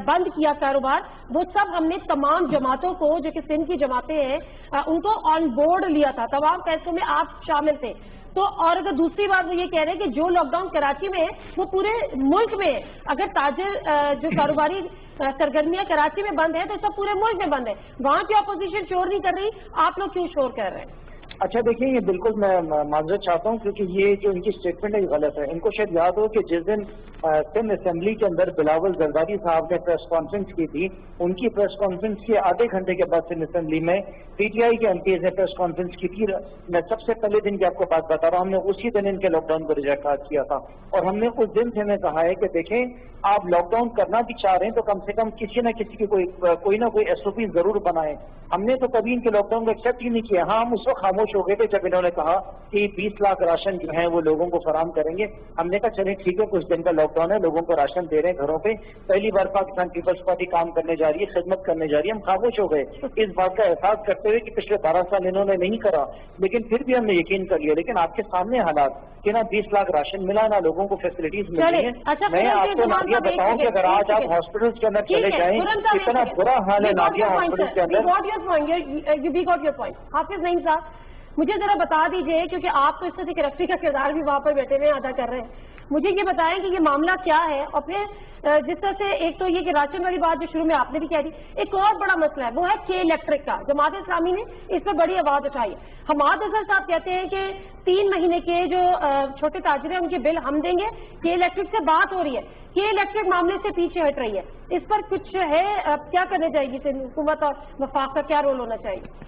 بند کیا کاروبار، وہ سب ہم نے تمام جماعتوں کو جو کہ سندھ کی جماعتیں ہیں ان کو آن بورڈ لیا تھا، تمام فیصلوں میں آپ شامل تھے. تو اور اگر دوسری بات وہ یہ کہہ رہے ہیں کہ جو لاک ڈاؤن کراچی میں ہے وہ پورے ملک میں ہے. اگر تاجر جو کاروباری سرگرمیاں کراچی میں بند ہیں تو سب پورے ملک میں بند ہے. وہاں کی اپوزیشن شور نہیں کر رہی، آپ لوگ کیوں شور کر رہے ہیں؟ اچھا دیکھیں، یہ بالکل میں معذرت چاہتا ہوں کیونکہ یہ جو ان کی اسٹیٹمنٹ ہے یہ غلط ہے. ان کو شاید یاد ہو کہ جس دن سندھ اسمبلی کے اندر بلاول زرداری صاحب نے پریس کانفرنس کی تھی، ان کی پریس کانفرنس کے آدھے گھنٹے کے بعد سندھ اسمبلی میں پی ٹی آئی کے ایم پیز نے پریس کانفرنس کی تھی. میں سب سے پہلے دن کی آپ کو بات بتا رہا ہوں، ہم نے اسی دن ان کے لاک ڈاؤن کو ریجیکٹ کیا تھا اور ہم نے اس دن سے ہمیں کہا ہے کہ دیکھیں آپ لاک ڈاؤن کرنا بھی چاہ رہے ہیں تو کم سے کم کسی نہ کسی کی کوئی نہ کوئی ایس او پی ضرور بنائیں. ہم نے تو کبھی ان کے لاک ڈاؤن کو ایکسیپٹ ہی نہیں کیا. ہاں ہم اس وقت خاموش ہو گئے تھے جب انہوں نے کہا کہ 20 لاکھ راشن جو ہیں وہ لوگوں کو فراہم کریں گے. ہم نے کہا چلیں ٹھیک ہے، کچھ دن کا لاک ڈاؤن ہے، لوگوں کو راشن دے رہے ہیں گھروں پہ، پہلی بار پاکستان پیپلز پارٹی کام کرنے جا رہی ہے، خدمت کرنے جا رہی ہے. ہم خاموش ہو گئے اس بات کا احساس کرتے ہوئے کہ پچھلے 12 سال انہوں نے نہیں کرا، لیکن پھر بھی ہم نے یقین کر لیا. لیکن آپ کے سامنے حالات کہ نہ 20 لاکھ راشن ملا، نہ لوگوں کو فیسلٹیز مل رہی ہیں. میں آپ کو نادیہ بتاؤں کہ اگر آج آپ ہاسپٹلس کے اندر چلے جائیں اتنا برا حال ہے نادیہ ہاسپٹلس کے اندر. حافظ نعیم صاحب مجھے ذرا بتا دیجئے، کیونکہ آپ تو اس طرح کے رفیع کا کردار بھی وہاں پر بیٹھے ہوئے ادا کر رہے ہیں، مجھے یہ بتائیں کہ یہ معاملہ کیا ہے. اور پھر جس طرح سے ایک تو یہ کہ راشن والی بات جو شروع میں آپ نے بھی کہہ دی، ایک اور بڑا مسئلہ ہے وہ ہے کے الیکٹرک کا. جماعت اسلامی نے اس پر بڑی آواز اٹھائی ہے. حماد اظہر صاحب کہتے ہیں کہ 3 مہینے کے جو چھوٹے تاجر ہیں ان کے بل ہم دیں گے. کے الیکٹرک سے بات ہو رہی ہے، کے الیکٹرک معاملے سے پیچھے ہٹ رہی ہے. اس پر کچھ ہے، کیا کرنے چاہیے گی حکومت اور وفاق کا کیا رول ہونا چاہیے؟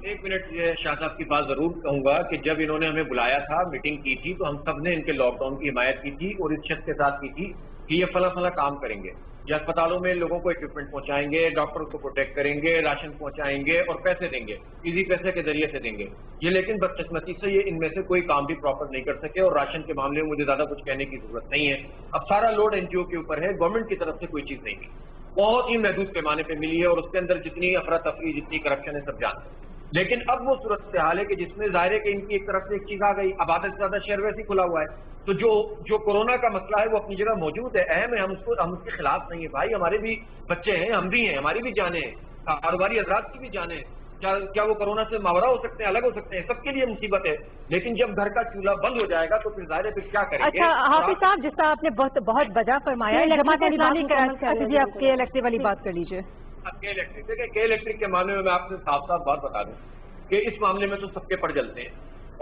ایک منٹ شاہ صاحب کی بات ضرور کہوں گا کہ جب انہوں نے ہمیں بلایا تھا، میٹنگ کی تھی، تو ہم سب نے ان کے لاک ڈاؤن کی حمایت کی تھی اور اس شخص کے ساتھ کی تھی کہ یہ فلاں فلاں کام کریں گے، یا اسپتالوں میں لوگوں کو اکوپمنٹ پہنچائیں گے، ڈاکٹر کو پروٹیکٹ کریں گے، راشن پہنچائیں گے اور پیسے دیں گے، ایزی پیسے کے ذریعے سے دیں گے. یہ لیکن بدقسمتی سے یہ ان میں سے کوئی کام بھی پراپر نہیں کر سکے. اور راشن کے معاملے میں مجھے زیادہ کچھ کہنے کی ضرورت نہیں ہے. اب سارا لوڈ این جی او کے اوپر ہے، گورنمنٹ کی طرف سے کوئی چیز نہیں ملی، بہت ہی محدود پیمانے پہ ملی ہے اور اس کے اندر جتنی افراتفری جتنی کرپشن ہے سب جانتے ہیں. لیکن اب وہ صورتحال ہے کہ جس میں ظاہر ہے کہ ان کی ایک طرف سے ایک چیز آ گئی، اب آدھے سے زیادہ شہر ویسے ہی کھلا ہوا ہے. تو جو کورونا کا مسئلہ ہے وہ اپنی جگہ موجود ہے، اہم ہے، ہم اس کے خلاف نہیں ہیں. بھائی ہمارے بھی بچے ہیں، ہم بھی ہیں، ہماری بھی جانیں ہیں، کاروباری حضرات کی بھی جانیں ہیں. क्या वो कोरोना से मावरा हो सकते हैं, अलग हो सकते हैं? सबके लिए मुसीबत है, लेकिन जब घर का चूल्हा बंद हो जाएगा तो फिर ज़ाहिर है फिर क्या करेंगे? अच्छा हाफिज साहब, जिस तरह आपने बहुत वजह फरमाया, जमात इस्लामी कराची जी, आप के इलेक्ट्रिक वाली बात कर लीजिए। के इलेक्ट्रिक, देखिए के इलेक्ट्रिक के मामले में मैं आपसे साफ साफ बात बता दूं कि इस मामले में तो सबके पड़ जलते हैं,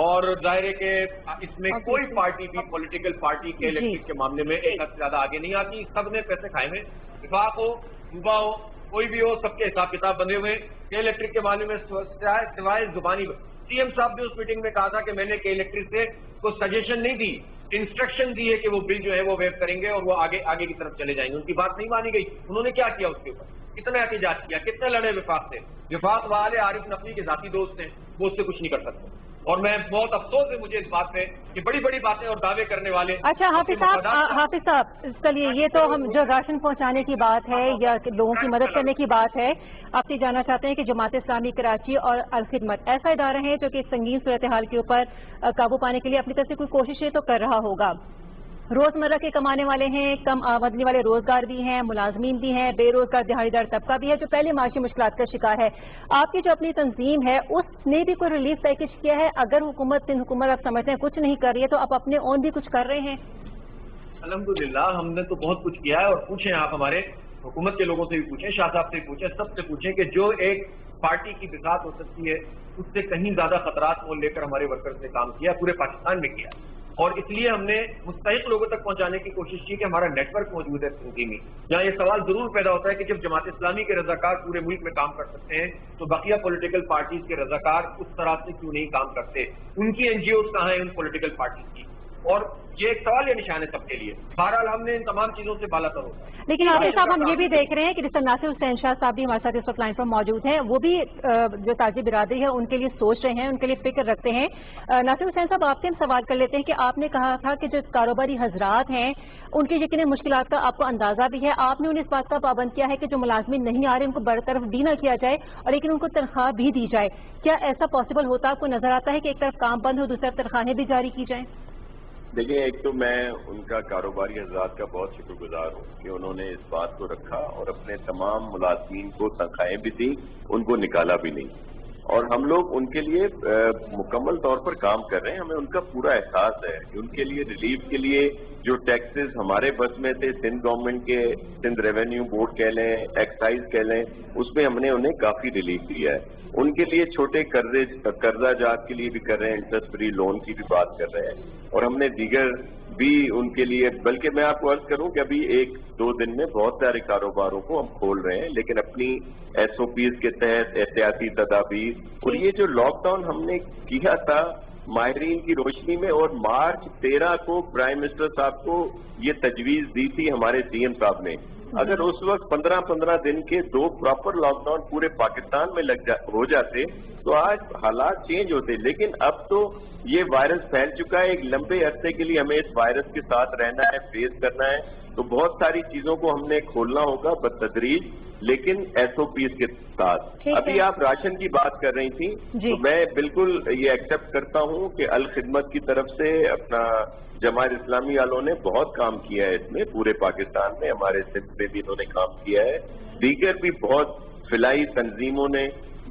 और जाहिर है कि इसमें कोई पार्टी भी पॉलिटिकल पार्टी के इलेक्ट्रिक के मामले में एक हद से ज्यादा आगे नहीं आती। सब ने पैसे खाए हुए, विफाक हो, सूबा हो, कोई भी हो, सबके हिसाब किताब बंधे हुए। के इलेक्ट्रिक के मामले में सिवाय जुबानी, सीएम साहब ने उस मीटिंग में कहा था कि मैंने के इलेक्ट्रिक से कोई सजेशन नहीं दी, इंस्ट्रक्शन दी है कि वो बिल जो है वो वेव करेंगे और वो आगे की तरफ चले जाएंगे। उनकी बात नहीं मानी गई। उन्होंने क्या किया उसके ऊपर? कितना एहतजाज किया, कितने लड़े विफाक से। विफाक वाले आरिफ नकवी के जाती दोस्त हैं, वो उससे कुछ नहीं कर सकते। और मैं बहुत अफसोस है मुझे इस बात पे कि बड़ी बड़ी बातें और दावे करने वाले। अच्छा हाफिज साहब, चलिए ये तो हम जो राशन पहुंचाने की बात है या लोगों की मदद करने की बात है, आप ये जानना चाहते हैं कि जमात इस्लामी कराची और अल खिदमत ऐसा इदारा है जो कि संगीन सूरत हाल के ऊपर काबू पाने के लिए अपनी तरफ से कोई कोशिशें तो कर रहा होगा। रोजमर्रा के कमाने वाले हैं, कम आमदनी वाले रोजगार भी हैं, मुलाजमीन भी हैं, बेरोजगार दिहाड़ीदार तबका भी है जो पहले माशी मुश्किलात का शिकार है। आपकी जो अपनी तंजीम है उसने भी कोई रिलीफ पैकेज किया है? अगर सिंध हुकूमत आप समझते हैं कुछ नहीं कर रही है तो आप अपने ओन भी कुछ कर रहे हैं? अल्हम्दुलिल्लाह हमने तो बहुत कुछ किया है, और पूछें आप हमारे हुकूमत के लोगों से भी पूछें, शाह साहब से भी पूछें, सबसे पूछें कि जो एक पार्टी की बिसात हो सकती है उससे कहीं ज्यादा खतरात को लेकर हमारे वर्कर्स ने काम किया, पूरे पाकिस्तान में किया। और इसलिए हमने मुस्तहिक लोगों तक पहुंचाने की कोशिश की कि हमारा नेटवर्क मौजूद है तंजीमी। यहाँ ये सवाल जरूर पैदा होता है कि जब जमात इस्लामी के रजाकार पूरे मुल्क में काम कर सकते हैं तो बकिया पॉलिटिकल पार्टीज के रजाकार उस तरह से क्यों नहीं काम करते? उनकी एनजीओ कहाँ हैं उन पॉलिटिकल पार्टीज की? और ये एक सवाल या निशान है सबके लिए। बहरहाल हमने इन तमाम चीजों से बाला तर होता है। लेकिन हाफिज साहब हम ये भी देख रहे हैं कि जिस नासिर हुसैन शाह साहब भी हमारे साथ इस वक्त लाइन पर मौजूद हैं, वो भी जो ताजी बिरादरी है उनके लिए सोच रहे हैं, उनके लिए फिक्र रखते हैं। नासिर हुसैन साहब, आपसे हम सवाल कर लेते हैं कि आपने कहा था कि जो कारोबारी हजरात हैं उनके यकीन मुश्किलात का आपको अंदाजा भी है, आपने उन्हें इस बात का पाबंद किया है कि जो मुलाजमीन नहीं आ रहे उनको बरतरफ भी ना किया जाए और लेकिन उनको तनख्वाह भी दी जाए। क्या ऐसा पॉसिबल होता आपको नजर आता है कि एक तरफ काम बंद हो, दूसरी तरफ तनख्वाहें भी जारी की जाएं? देखिए, एक तो मैं उनका कारोबारी हजरात का बहुत शुक्रगुजार हूँ कि उन्होंने इस बात को रखा और अपने तमाम मुलाजमीन को तनख्वाहें भी दी, उनको निकाला भी नहीं, और हम लोग उनके लिए मुकम्मल तौर पर काम कर रहे हैं। हमें उनका पूरा एहसास है कि उनके लिए रिलीफ के लिए जो टैक्सेस हमारे बस में थे, सिंध गवर्नमेंट के, सिंध रेवेन्यू बोर्ड कह लें, एक्साइज कह लें, उसमें हमने उन्हें काफी रिलीफ दिया है। उनके लिए छोटे कर्जा जात के लिए भी कर रहे हैं, इंटरेस्ट फ्री लोन की भी बात कर रहे हैं, और हमने दीगर भी उनके लिए, बल्कि मैं आपको अर्ज करूं कि अभी 1-2 दिन में बहुत सारे कारोबारों को हम खोल रहे हैं, लेकिन अपनी SOPs के तहत एहतियाती तदाबीर। और ये जो लॉकडाउन हमने किया था माहिरीन की रोशनी में, और मार्च 13 को प्राइम मिनिस्टर साहब को ये तजवीज दी थी हमारे CM साहब ने, अगर उस वक्त 15-15 दिन के 2 प्रॉपर लॉकडाउन पूरे पाकिस्तान में हो जाते तो आज हालात चेंज होते। लेकिन अब तो ये वायरस फैल चुका है, एक लंबे अरसे के लिए हमें इस वायरस के साथ रहना है, फेस करना है, तो बहुत सारी चीजों को हमने खोलना होगा बतदरीज, लेकिन SOPs के साथ। अभी आप राशन की बात कर रही थी, तो मैं बिल्कुल ये एक्सेप्ट करता हूं कि अल खिदमत की तरफ से अपना जमात इस्लामी वालों ने बहुत काम किया है इसमें, पूरे पाकिस्तान में, हमारे सिंध में भी इन्होंने काम किया है, दीगर भी बहुत फिलाई तंजीमों ने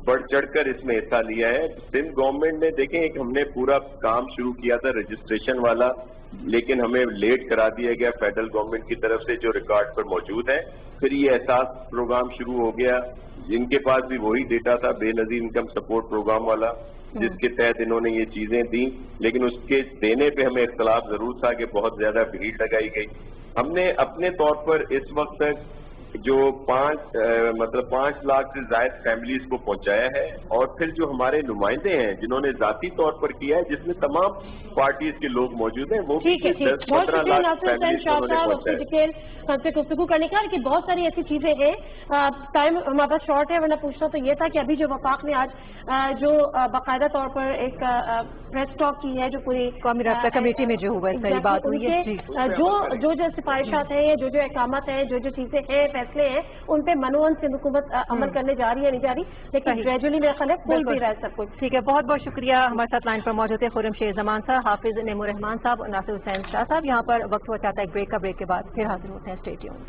बढ़ चढ़कर इसमें हिस्सा लिया है। सिंध गवर्नमेंट ने देखें, एक हमने पूरा काम शुरू किया था रजिस्ट्रेशन वाला, लेकिन हमें लेट करा दिया गया फेडरल गवर्नमेंट की तरफ से, जो रिकॉर्ड पर मौजूद है। फिर ये एहसास प्रोग्राम शुरू हो गया, जिनके पास भी वही डेटा था, बेनजीर इनकम सपोर्ट प्रोग्राम वाला, जिसके तहत इन्होंने ये चीजें दी, लेकिन उसके देने पे हमें इख्तलाफ जरूर था कि बहुत ज्यादा भीड़ लगाई गई। हमने अपने तौर पर इस वक्त तक जो 5 लाख से ज्यादा फैमिलीज को पहुंचाया है, और फिर जो हमारे नुमाइंदे हैं जिन्होंने जाती तौर पर किया है, जिसमें तमाम पार्टीज के लोग मौजूद हैं, वो भी 10-15 लाख फैमिलीज को डिटेल हमसे गुफ्तगू करने का। लेकिन बहुत सारी ऐसी चीजें हैं, टाइम हमारे पास शॉर्ट है, वरना पूछना तो ये था कि अभी जो वफाक ने आज जो बाकायदा तौर पर एक प्रेस टॉक की है, जो पूरी कौमी राब्ता कमेटी में जो हुआ सही बात हुई है, जो सिफारिशात हैं, जो इकामत हैं, जो चीजें हैं, फैसले हैं, उन पे मनोवन सिंध हुकूमत अमल करने जा रही है, नहीं जा रही, लेकिन ग्रेजुअली मेरा ख्याल है खुल भी रहा है सब कुछ। ठीक है, बहुत बहुत शुक्रिया। हमारे साथ लाइन पर मौजूद है खुर्रम शेर जमान साहब, हाफिज नेमो रहमान साहब और नासिर हुसैन शाह साहब। यहाँ पर वक्त हुआ चाहता है एक ब्रेक का, ब्रेक के बाद फिर हाजिर होते हैं। Stay tuned.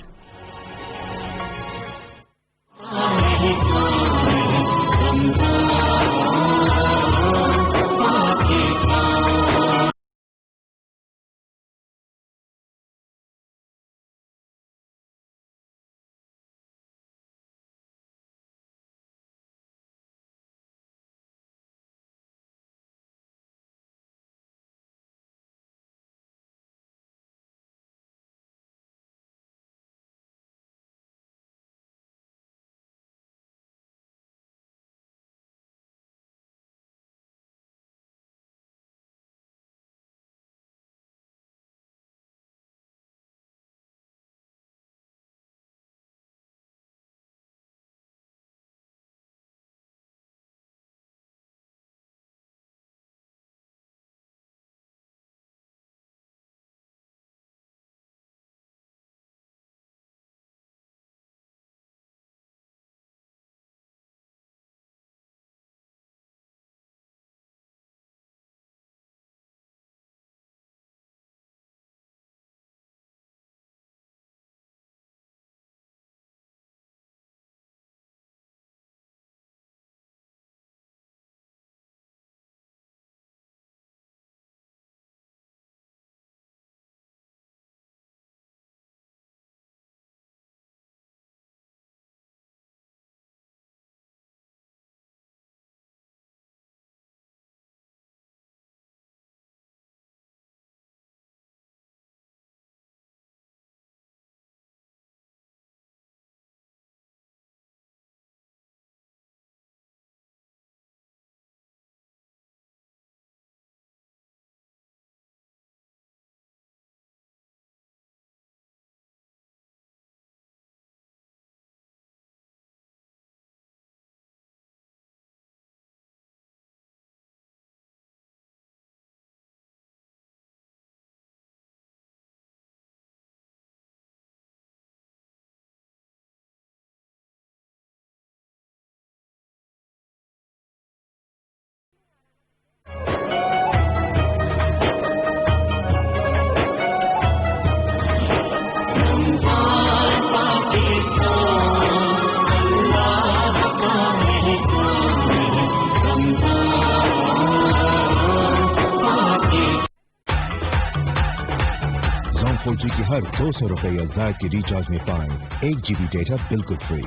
4G की हर 200 रुपए या ज्यादा की रिचार्ज में पाएं 1 GB डेटा बिल्कुल फ्री।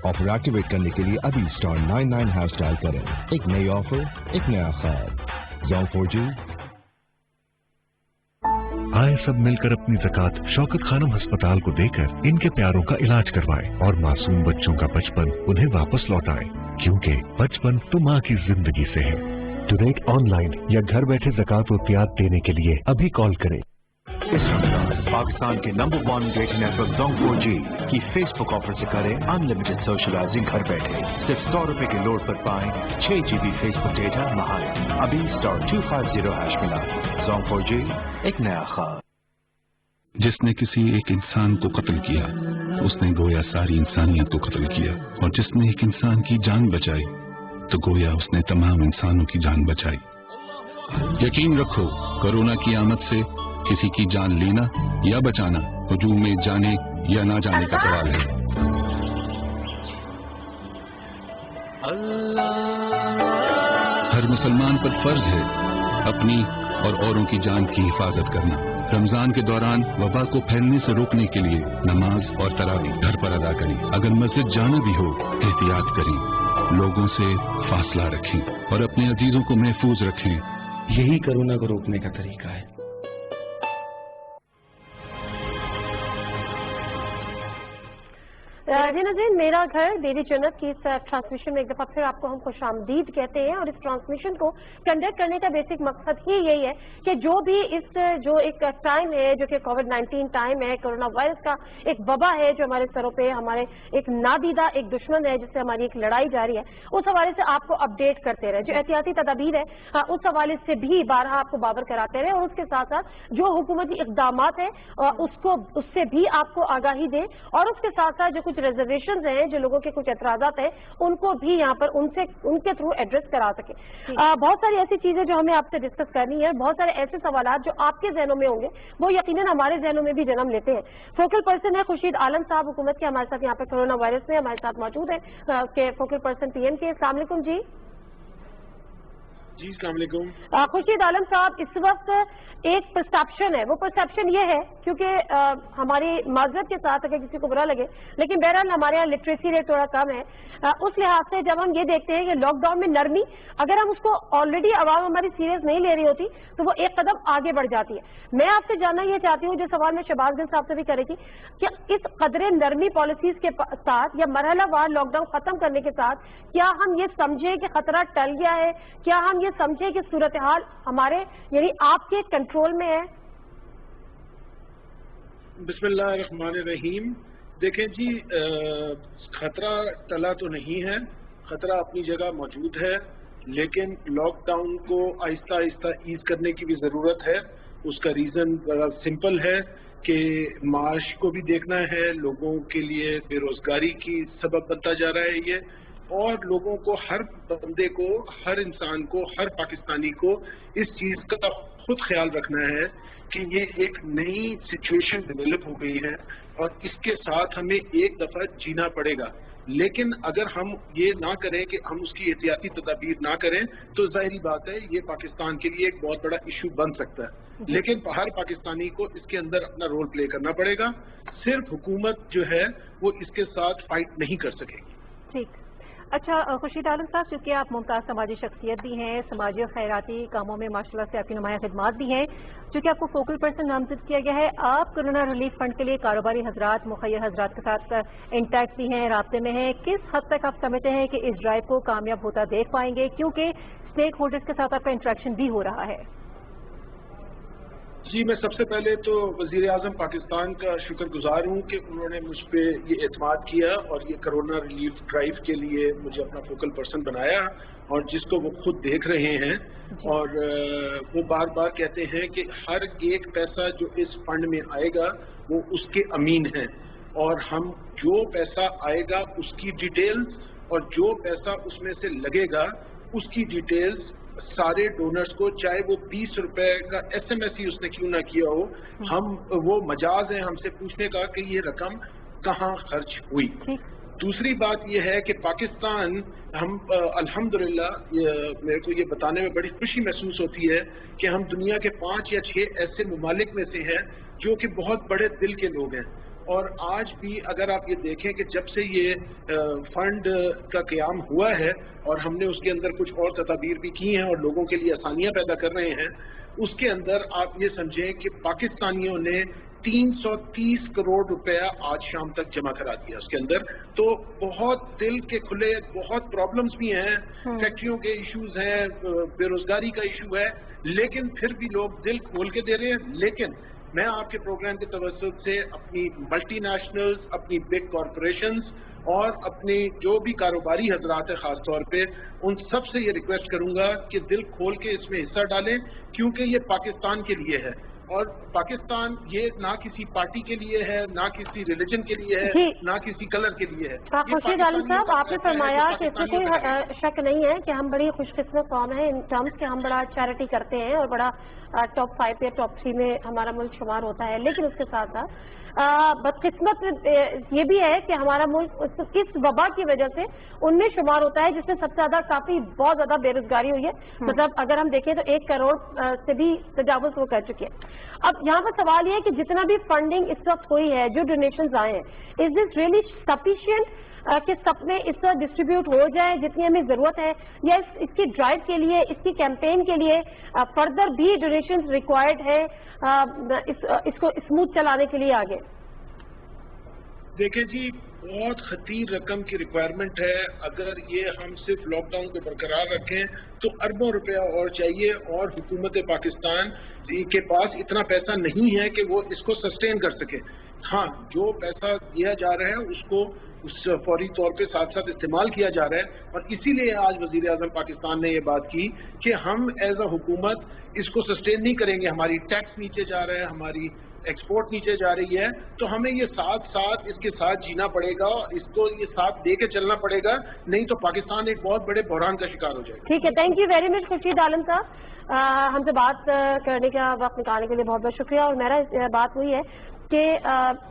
ऑफर एक्टिवेट करने के लिए अभी *99# डायल करें। एक नई ऑफर, एक नया ख्वाब। Zone 4G। आए सब मिलकर अपनी ज़कात शौकत खानम अस्पताल को देकर इनके प्यारों का इलाज करवाएं और मासूम बच्चों का बचपन उन्हें वापस लौटाएं, क्योंकि बचपन तो माँ की जिंदगी से है। डोनेट ऑनलाइन या घर बैठे ज़कात रुपयात देने के लिए अभी कॉल करें। इस रमजान पाकिस्तान के number 1 data network Zone 4G की फेसबुक ऑफर से करें अनलिमिटेड सोशलाइजिंग घर बैठे। सिर्फ 100 रुपए के लोड पर पाएं 6 GB फेसबुक डेटा महाई। अभी *250# मिलाएं। Zone 4G, एक नया ख्वाब। जिसने किसी एक इंसान को कत्ल किया उसने गोया सारी इंसानियत को कत्ल किया, और जिसने एक इंसान की जान बचाई तो गोया उसने तमाम इंसानों की जान बचाई। यकीन रखो, कोरोना की आमद से किसी की जान लेना या बचाना हुजूम में जाने या ना जाने का सवाल है। हर मुसलमान पर फर्ज है अपनी और औरों की जान की हिफाजत करना। रमजान के दौरान वबा को फैलने से रोकने के लिए नमाज और तरावी घर पर अदा करें। अगर मस्जिद जाना भी हो एहतियात करें, लोगों से फासला रखें और अपने अजीजों को महफूज रखें। यही कोरोना को रोकने का तरीका है। जी नाज़रीन, मेरा घर मेरी जन्नत की इस ट्रांसमिशन में एक दफा फिर आपको हम खुशामदीद कहते हैं। और इस ट्रांसमिशन को कंडक्ट करने का बेसिक मकसद ही यही है कि जो एक टाइम है, जो कि कोविड-19 टाइम है, कोरोना वायरस का एक वबा है जो हमारे सरों पे हमारे एक नादीदा एक दुश्मन है जिससे हमारी एक लड़ाई जारी है, उस हवाले से आपको अपडेट करते रहे। जो एहतियाती तदाबीर है उस हवाले से भी बारहा आपको बाबर कराते रहे, और उसके साथ साथ जो हुकूमती इकदाम है उससे भी आपको आगाही दें, और उसके साथ साथ जो कुछ रिजर्वेशन हैं, जो लोगों के कुछ एतराजात हैं, उनको भी यहाँ पर उनके थ्रू एड्रेस करा सके। बहुत सारी ऐसी चीजें जो हमें आपसे डिस्कस करनी है, बहुत सारे ऐसे सवाल जो आपके जहनों में होंगे वो यकीनन हमारे जहनों में भी जन्म लेते हैं। फोकल पर्सन है खुर्शीद आलम साहब, हुकूमत के हमारे साथ यहाँ पे कोरोना वायरस में हमारे साथ मौजूद है के फोकल पर्सन पीएम के। अस्सलाम वालेकुम जी। जी अस्सलाम वालेकुम। खुर्शीद आलम साहब, इस वक्त एक परसेप्शन है, वो परसेप्शन ये है, क्योंकि हमारी माजरत के साथ अगर किसी को बुरा लगे, लेकिन बहरहाल हमारे यहाँ लिटरेसी रेट थोड़ा कम है, उस लिहाज से जब हम ये देखते हैं कि लॉकडाउन में नरमी, अगर हम उसको ऑलरेडी आवाम हमारी सीरियस नहीं ले रही होती तो वो एक कदम आगे बढ़ जाती है। मैं आपसे जानना ये चाहती हूँ, जो सवाल मैं शहबाज गिल साहब से भी करेगी, कि इस कदरे नरमी पॉलिसीज के साथ या मरहलावार लॉकडाउन खत्म करने के साथ क्या हम ये समझे कि खतरा टल गया है, क्या हम ये समझे कि सूरत हाल हमारे यानी आपके कंट्रोल में है? बिस्मिल्लाहिर्रहमानिर्रहीम। देखें जी, खतरा टला तो नहीं है, खतरा अपनी जगह मौजूद है, लेकिन लॉकडाउन को आहिस्ता आहिस्ता ईज करने की भी ज़रूरत है। उसका रीज़न बड़ा सिंपल है कि माश को भी देखना है, लोगों के लिए बेरोजगारी की सबब बनता जा रहा है ये, और लोगों को, हर बंदे को, हर इंसान को, हर पाकिस्तानी को इस चीज़ का खुद ख्याल रखना है कि ये एक नई सिचुएशन डेवलप हो गई है और इसके साथ हमें एक दफ़ा जीना पड़ेगा। लेकिन अगर हम ये ना करें कि हम उसकी एहतियाती तदाबीर ना करें तो जाहिर बात है ये पाकिस्तान के लिए एक बहुत बड़ा इशू बन सकता है। लेकिन हर पाकिस्तानी को इसके अंदर अपना रोल प्ले करना पड़ेगा। सिर्फ हुकूमत जो है वो इसके साथ फाइट नहीं कर सकेगी। ठीक। अच्छा खुर्शीद आलम साहब, चूंकि आप मुमताज़ समाजी शख्सियत भी हैं, समाजी और खैराती कामों में माशाल्लाह से आपकी नुमाया खिदमात भी हैं, चूंकि आपको फोकल पर्सन नामजद किया गया है, आप कोरोना रिलीफ फंड के लिए कारोबारी हजरात, मुखैर हजरात के साथ इंटैक्ट भी हैं, राब्ते में हैं, किस हद तक आप समझते हैं कि इस ड्राइव को कामयाब होता देख पाएंगे, क्योंकि स्टेक होल्डर्स के साथ आपका इंटरेक्शन भी हो रहा है? जी, मैं सबसे पहले तो वज़ीर आज़म पाकिस्तान का शुक्रगुजार हूँ कि उन्होंने मुझ पे ये एतमाद किया और ये कोरोना रिलीफ ड्राइव के लिए मुझे अपना फोकल पर्सन बनाया, और जिसको वो खुद देख रहे हैं। और वो बार बार कहते हैं कि हर एक पैसा जो इस फंड में आएगा वो उसके अमीन हैं, और हम जो पैसा आएगा उसकी डिटेल्स और जो पैसा उसमें से लगेगा उसकी डिटेल्स सारे डोनर्स को, चाहे वो 20 रुपए का SMS ही उसने क्यों ना किया हो, हम वो मजाज है हमसे पूछने का कि ये रकम कहाँ खर्च हुई। دوسری بات یہ ہے کہ پاکستان ہم الحمدللہ میرے کو یہ بتانے میں بڑی خوشی محسوس ہوتی ہے کہ ہم دنیا کے 5 یا 6 ایسے ممالک میں سے ہیں جو کہ بہت بڑے دل کے لوگ ہیں. اور آج بھی اگر آپ یہ دیکھیں کہ جب سے یہ فنڈ کا قیام ہوا ہے اور ہم نے اس کے اندر کچھ اور تدابیر بھی کی ہیں اور لوگوں کے لیے آسانیاں پیدا کر رہے ہیں، اس کے اندر آپ یہ سمجھیں کہ پاکستانیوں نے 330 کروڑ روپیہ آج شام تک جمع کرا دیا اس کے اندر. تو بہت دل کے کھلے، بہت پرابلمز بھی ہیں، فیکٹریوں کے ایشوز ہیں، بے روزگاری کا ایشو ہے، لیکن پھر بھی لوگ دل کھول کے دے رہے ہیں. لیکن میں آپ کے پروگرام کے توسط سے اپنی ملٹی نیشنلز، اپنی بگ کارپوریشنز اور اپنی جو بھی کاروباری حضرات ہیں خاص طور پہ ان سب سے یہ ریکویسٹ کروں گا کہ دل کھول کے اس میں حصہ ڈالیں، کیونکہ یہ پاکستان کے لیے ہے. اور پاکستان یہ نہ کسی پارٹی کے لیے ہے، نہ کسی ریلیجن کے لیے ہے، نہ کسی کلر کے لیے ہے. خورشید عالم صاحب، آپ نے فرمایا کہ اس میں کوئی شک نہیں ہے کہ ہم بڑی خوش قسمت قوم ہیں ان ٹرمز کہ ہم بڑا چیریٹی کرتے ہیں اور بڑا ٹاپ 5 یا ٹاپ 3 میں ہمارا ملک شمار ہوتا ہے. لیکن اس کے ساتھ ساتھ بدقسمت یہ بھی ہے کہ ہمارا ملک اس وبا کی وجہ سے ان میں شمار ہوتا ہے جس میں سب سے زیادہ بہت زیادہ بے روزگاری ہوئی ہے. مطلب اگر ہم دیکھیں تو 1 کروڑ سے بھی تجاوز وہ کر چکے ہیں. اب یہاں پر سوال یہ ہے کہ جتنا بھی فنڈنگ اس وقت ہوئی ہے، جو ڈونیشنز آئے ہیں، از دس ریئلی سفیشینٹ کہ سب میں اس وقت ڈسٹریبیوٹ ہو جائے جتنی ہمیں ضرورت ہے، یا اس کی ڈرائیو کے لیے، اس کی کیمپین کے لیے فردر بھی ڈونیشنز ریکوائرڈ ہے اس کو اسموتھ چلانے کے لیے آگے؟ دیکھیں جی، بہت خطیر رقم کی ریکوائرمنٹ ہے. اگر یہ ہم صرف لاک ڈاؤن کو برقرار رکھیں تو اربوں روپیہ اور چاہیے، اور حکومت پاکستان کے پاس اتنا پیسہ نہیں ہے کہ وہ اس کو سسٹین کر سکے. ہاں، جو پیسہ دیا جا رہا ہے اس کو فوری طور پہ ساتھ ساتھ استعمال کیا جا رہا ہے. اور اسی لیے آج وزیر اعظم پاکستان نے یہ بات کی کہ ہم ایز اے حکومت اس کو سسٹین نہیں کریں گے. ہماری ٹیکس نیچے جا رہا ہے، ہماری ایکسپورٹ نیچے جا رہی ہے، تو ہمیں یہ ساتھ اس کے ساتھ جینا پڑے گا، اس کو یہ ساتھ دے کے چلنا پڑے گا، نہیں تو پاکستان ایک بہت بڑے بحران کا شکار ہو جائے گا. ٹھیک ہے، thank you very much Khurshid Alam sahab, ہم سے بات کرنے کا وقت نکالنے کے لیے بہت بہت شکریہ. اور میرا بات ہوئی ہے کہ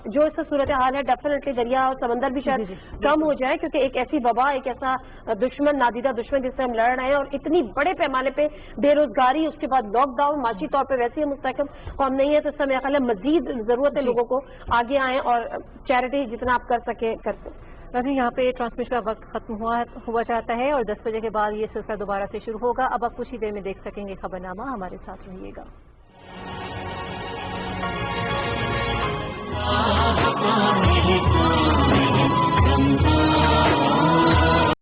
جو اس سے صورتحال ہے ڈیفینیٹلی دریا اور سمندر بھی شاید کم ہو جائے، کیونکہ ایک ایسی وبا، ایک ایسا دشمن، نادیدہ دشمن جس سے ہم لڑ رہے ہیں، اور اتنی بڑے پیمانے پہ بے روزگاری، اس کے بعد لاک ڈاؤن، معاشی طور پہ ویسے ہی مستحکم قوم نہیں ہے، تو اس سے میرا خیال ہے مزید ضرورت ہے لوگوں کو آگے آئیں اور چیریٹی جتنا آپ کر سکیں کرتے. یہاں پہ ٹرانسمیشن کا وقت ختم ہوا جاتا ہے اور 10 بجے کے بعد یہ سلسلہ دوبارہ سے شروع ہوگا. اب آپ کچھ ہی دیر میں دیکھ سکیں گے خبرنامہ. ہمارے ساتھ رہیے گا.